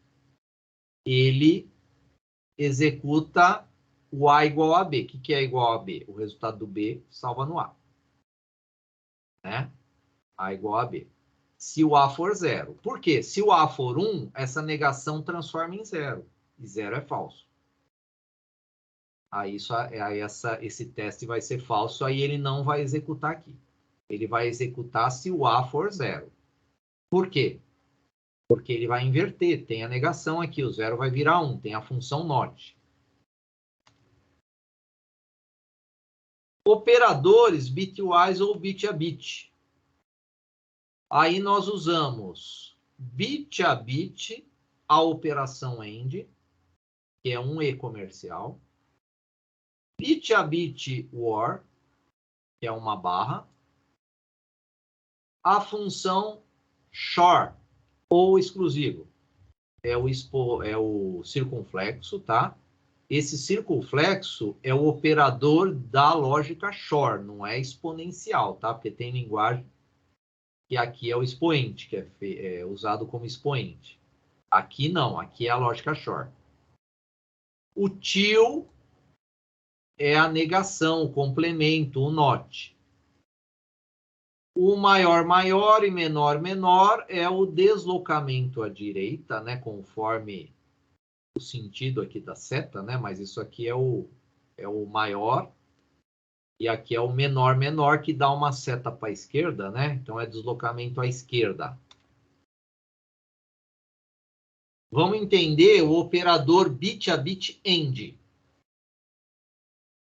ele executa o A igual a B. O que é igual a B? O resultado do B salva no A. Né? A igual a B. Se o A for zero. Por quê? Se o A for 1, essa negação transforma em zero. E zero é falso. Aí, esse teste vai ser falso, aí ele não vai executar aqui. Ele vai executar se o A for zero. Por quê? Porque ele vai inverter. Tem a negação aqui, o zero vai virar 1. Tem a função NOT. Operadores bitwise ou bit a bit. Aí nós usamos bit a bit a operação AND, que é um E comercial. Bit a bit OR, que é uma barra. A função SHOR, ou exclusivo, é o circunflexo, tá? Esse circunflexo é o operador da lógica SHOR, não é exponencial, tá? Porque tem linguagem que aqui é o expoente, que é usado como expoente. Aqui não, aqui é a lógica SHOR. O till é a negação, o complemento, o NOT. O maior, maior e menor, menor é o deslocamento à direita, né? Conforme o sentido aqui da seta, né? Mas isso aqui é o maior. E aqui é o menor, menor, que dá uma seta para a esquerda, né? Então é deslocamento à esquerda. Vamos entender o operador bit a bit AND.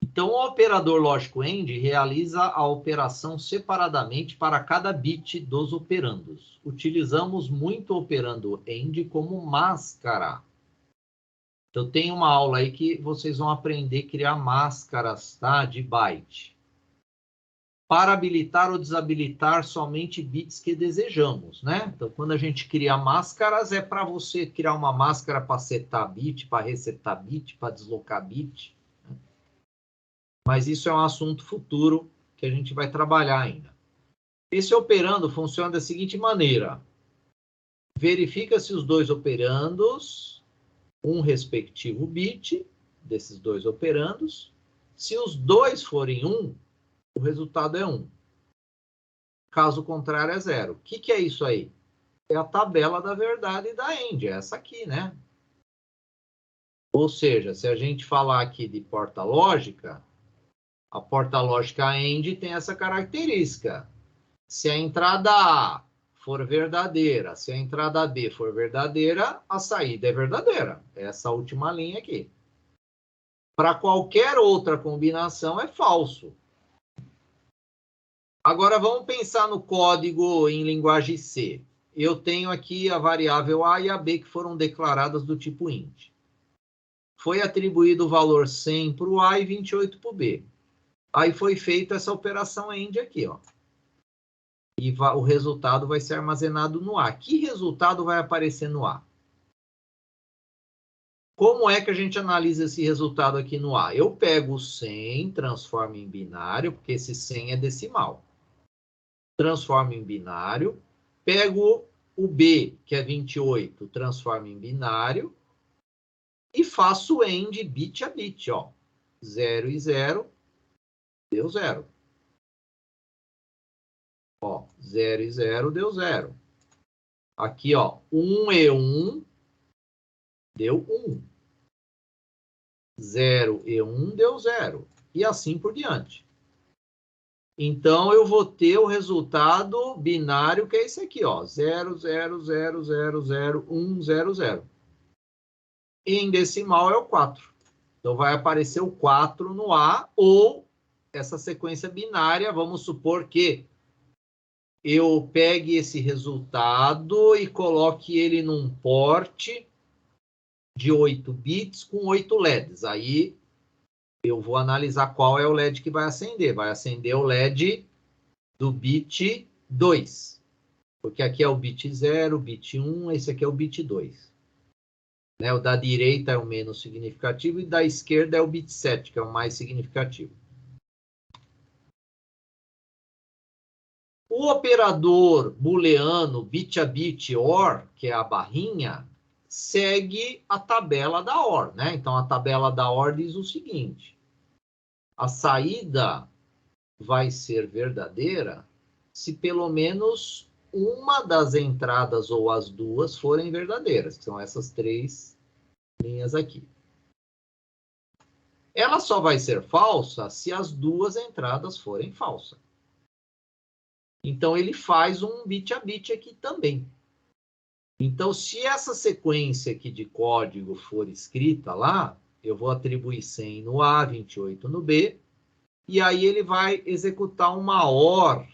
Então, o operador lógico AND realiza a operação separadamente para cada bit dos operandos. Utilizamos muito o operando AND como máscara. Então, tem uma aula aí que vocês vão aprender a criar máscaras, tá? De byte. Para habilitar ou desabilitar somente bits que desejamos, né? Então, quando a gente cria máscaras, é para você criar uma máscara para setar bit, para resetar bit, para deslocar bit. Né? Mas isso é um assunto futuro que a gente vai trabalhar ainda. Esse operando funciona da seguinte maneira. Verifica se os dois operandos, um respectivo bit desses dois operandos, se os dois forem 1, o resultado é 1. Caso contrário, é 0. O que é isso aí? É a tabela da verdade da AND, é essa aqui, né? Ou seja, se a gente falar aqui de porta lógica, a porta lógica AND tem essa característica. Se a entrada A for verdadeira, se a entrada B for verdadeira, a saída é verdadeira. Essa última linha aqui. Para qualquer outra combinação, é falso. Agora, vamos pensar no código em linguagem C. Eu tenho aqui a variável A e a B que foram declaradas do tipo int. Foi atribuído o valor 100 para o A e 28 para o B. Aí foi feita essa operação AND aqui, ó. E o resultado vai ser armazenado no A. Que resultado vai aparecer no A? Como é que a gente analisa esse resultado aqui no A? Eu pego o 100, transformo em binário, porque esse 100 é decimal. Transformo em binário. Pego o B, que é 28, transformo em binário. E faço AND bit a bit, ó. 0 e 0, deu 0. Ó, 0 e 0 deu 0. Aqui, ó, 1 e 1 deu 1. 0 e 1 deu 0. E assim por diante. Então, eu vou ter o resultado binário, que é esse aqui, ó. 0, 0, 0, 0, 0, 1, 0, 0. E em decimal é o 4. Então, vai aparecer o 4 no A, ou essa sequência binária, vamos supor que eu pegue esse resultado e coloque ele num porte de 8 bits com 8 LEDs. Aí eu vou analisar qual é o LED que vai acender. Vai acender o LED do bit 2. Porque aqui é o bit 0, bit 1, esse aqui é o bit 2. Né? O da direita é o menos significativo e da esquerda é o bit 7, que é o mais significativo. O operador booleano bit a bit OR, que é a barrinha, segue a tabela da OR, né? Então, a tabela da OR diz o seguinte: a saída vai ser verdadeira se pelo menos uma das entradas ou as duas forem verdadeiras, que são essas três linhas aqui. Ela só vai ser falsa se as duas entradas forem falsas. Então, ele faz um bit a bit aqui também. Então, se essa sequência aqui de código for escrita lá, eu vou atribuir 100 no A, 28 no B, e aí ele vai executar uma OR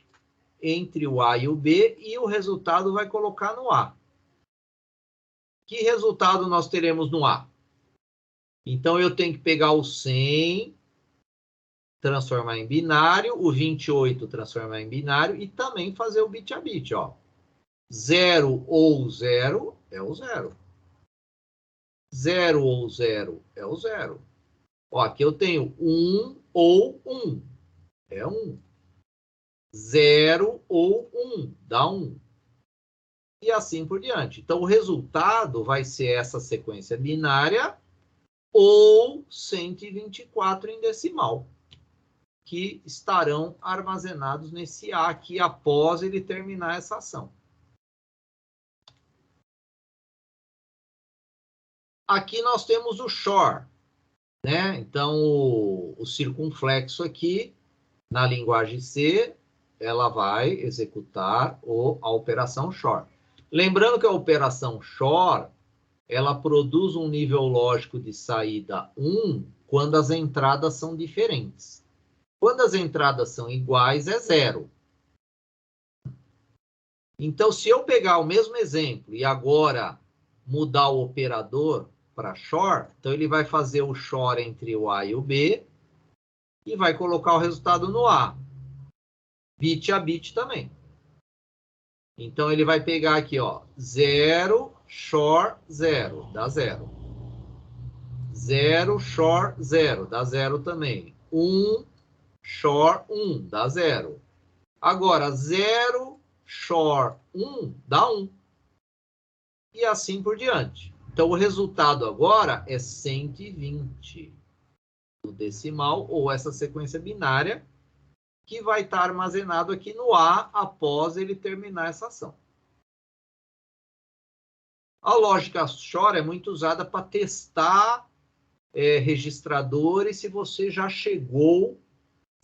entre o A e o B, e o resultado vai colocar no A. Que resultado nós teremos no A? Então, eu tenho que pegar o 100, transformar em binário, o 28 transformar em binário, e também fazer o bit a bit, ó. 0 ou 0 é o 0. 0 ou 0 é o 0. Ó, aqui eu tenho 1 ou 1. É 1. 0 ou 1 dá 1. E assim por diante. Então, o resultado vai ser essa sequência binária ou 124 em decimal, que estarão armazenados nesse A aqui após ele terminar essa ação. Aqui nós temos o shor, né? Então, o circunflexo aqui, na linguagem C, ela vai executar a operação shor. Lembrando que a operação shor, ela produz um nível lógico de saída 1 quando as entradas são diferentes. Quando as entradas são iguais, é 0. Então, se eu pegar o mesmo exemplo e agora mudar o operador para shor, então ele vai fazer o shor entre o A e o B e vai colocar o resultado no A. Bit a bit também. Então, ele vai pegar aqui, ó, 0, shor, 0, dá 0. 0, shor, 0, dá 0 também. 1, shor, 1, dá 0. Agora, 0, shor, 1, dá 1. E assim por diante. Então, o resultado agora é 120 no decimal, ou essa sequência binária, que vai estar armazenado aqui no A após ele terminar essa ação. A lógica shor é muito usada para testar registradores se você já chegou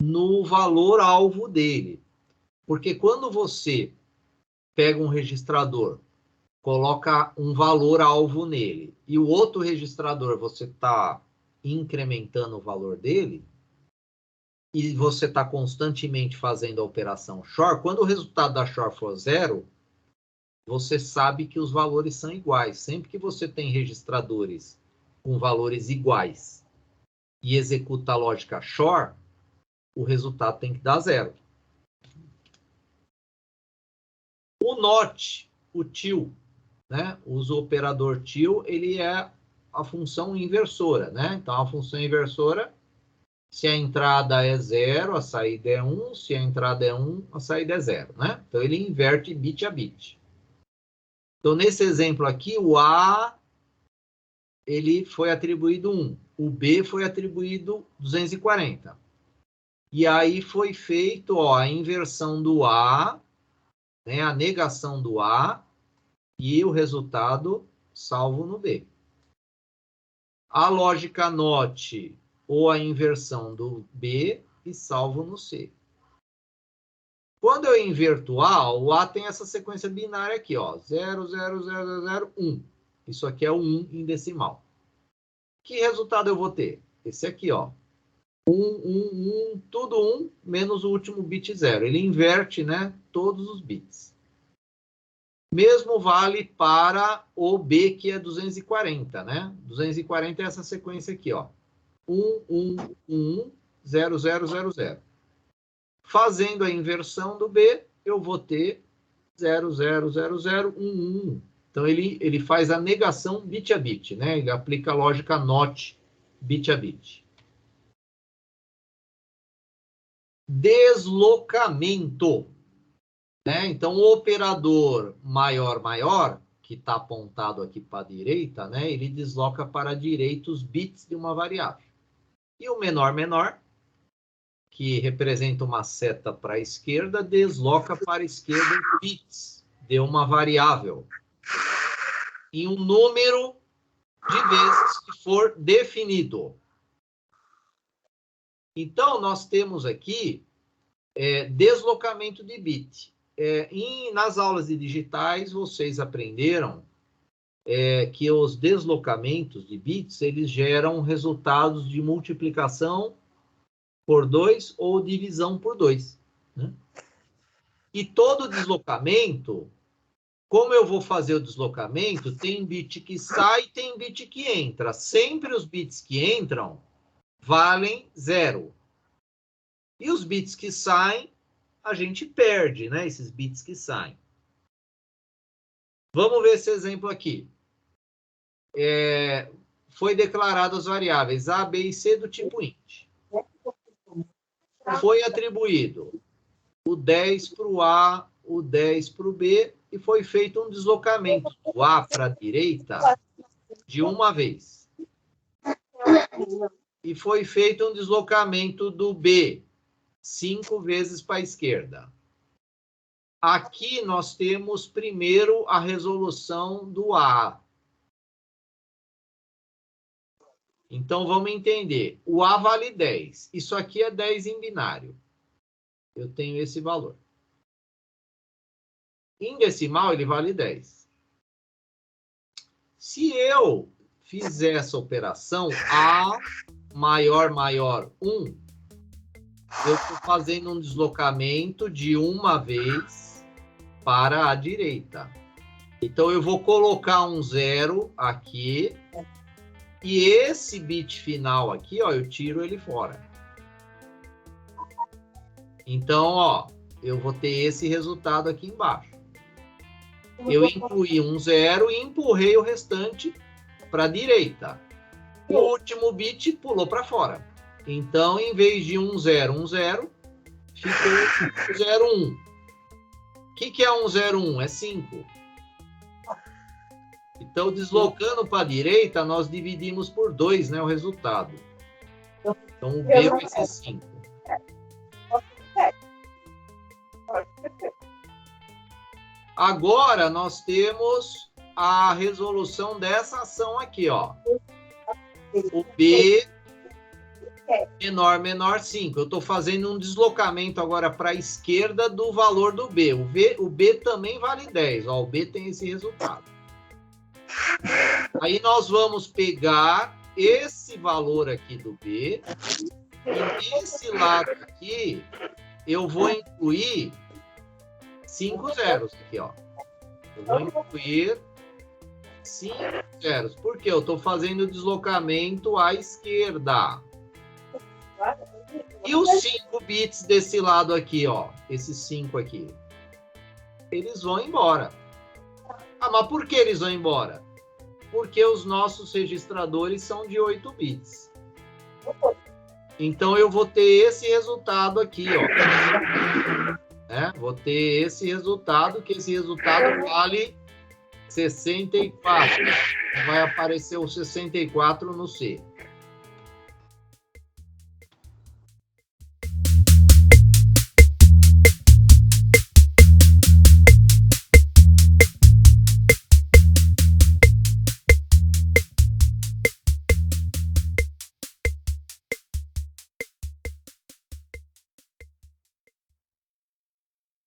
no valor alvo dele. Porque quando você pega um registrador, coloca um valor alvo nele, e o outro registrador você está incrementando o valor dele, e você está constantemente fazendo a operação shor, quando o resultado da shor for 0, você sabe que os valores são iguais. Sempre que você tem registradores com valores iguais e executa a lógica shor, o resultado tem que dar 0. O NOT, o TIL, né? Usa o operador TIL, ele é a função inversora, né? Então, a função inversora, se a entrada é 0, a saída é 1, se a entrada é 1, a saída é 0, né? Então, ele inverte bit a bit. Então, nesse exemplo aqui, o A, ele foi atribuído 1, o B foi atribuído 240. E aí foi feito, ó, a inversão do A, né, a negação do A, e o resultado salvo no B. A lógica NOT, ou a inversão do B, e salvo no C. Quando eu inverto A, o A tem essa sequência binária aqui, ó, 0, 0, 0, 0, 1. Isso aqui é o 1 em decimal. Que resultado eu vou ter? Esse aqui, ó. 1, tudo 1, menos o último bit 0. Ele inverte, né, todos os bits. Mesmo vale para o B, que é 240, né? 240 é essa sequência aqui, ó. 0, 0, 0, 0. Fazendo a inversão do B, eu vou ter 0, 0, 0, 0, 1. Então, ele faz a negação bit a bit, né? Ele aplica a lógica NOT bit a bit. Deslocamento, né? Então, o operador maior, maior, que está apontado aqui para a direita, né? Ele desloca para a direita os bits de uma variável. E o menor, menor, que representa uma seta para a esquerda, desloca para a esquerda os bits de uma variável em um número de vezes que for definido. Então, nós temos aqui deslocamento de bit. Nas aulas de digitais, vocês aprenderam que os deslocamentos de bits, eles geram resultados de multiplicação por 2 ou divisão por 2. Né? E todo deslocamento, como eu vou fazer o deslocamento, tem bit que sai e tem bit que entra. Sempre os bits que entram valem 0. E os bits que saem, a gente perde, né? Esses bits que saem. Vamos ver esse exemplo aqui. Foi declarado as variáveis A, B e C do tipo int. Foi atribuído o 10 para o A, o 10 para o B, e foi feito um deslocamento do A para a direita de uma vez. E foi feito um deslocamento do B 5 vezes para a esquerda. Aqui nós temos primeiro a resolução do A. Então, vamos entender. O A vale 10. Isso aqui é 10 em binário. Eu tenho esse valor. Em decimal, ele vale 10. Se eu fizer essa operação, A maior 1, eu estou fazendo um deslocamento de uma vez para a direita. Então, eu vou colocar um 0 aqui. E esse bit final aqui, ó, eu tiro ele fora. Então, ó, eu vou ter esse resultado aqui embaixo. Eu incluí um 0 e empurrei o restante para a direita. O último bit pulou para fora. Então, em vez de 1, 0, ficou 0, 1. O que é 1, 0, 1? É 5. Então, deslocando para a direita, nós dividimos por 2, né, o resultado. Então, o B vai ser 5. Agora, nós temos a resolução dessa ação aqui, ó. O B menor 5. Eu estou fazendo um deslocamento agora para a esquerda do valor do B. O B também vale 10. Ó, o B tem esse resultado. Aí nós vamos pegar esse valor aqui do B e nesse lado aqui eu vou incluir 5 zeros aqui, ó. Eu vou incluir 5 zeros. Por quê? Eu estou fazendo o deslocamento à esquerda. E os 5 bits desse lado aqui, ó. Esses 5 aqui. Eles vão embora. Ah, mas por que eles vão embora? Porque os nossos registradores são de 8 bits. Então, eu vou ter esse resultado aqui, ó. Vou ter esse resultado, que esse resultado vale 64. Vai aparecer o 64 no C.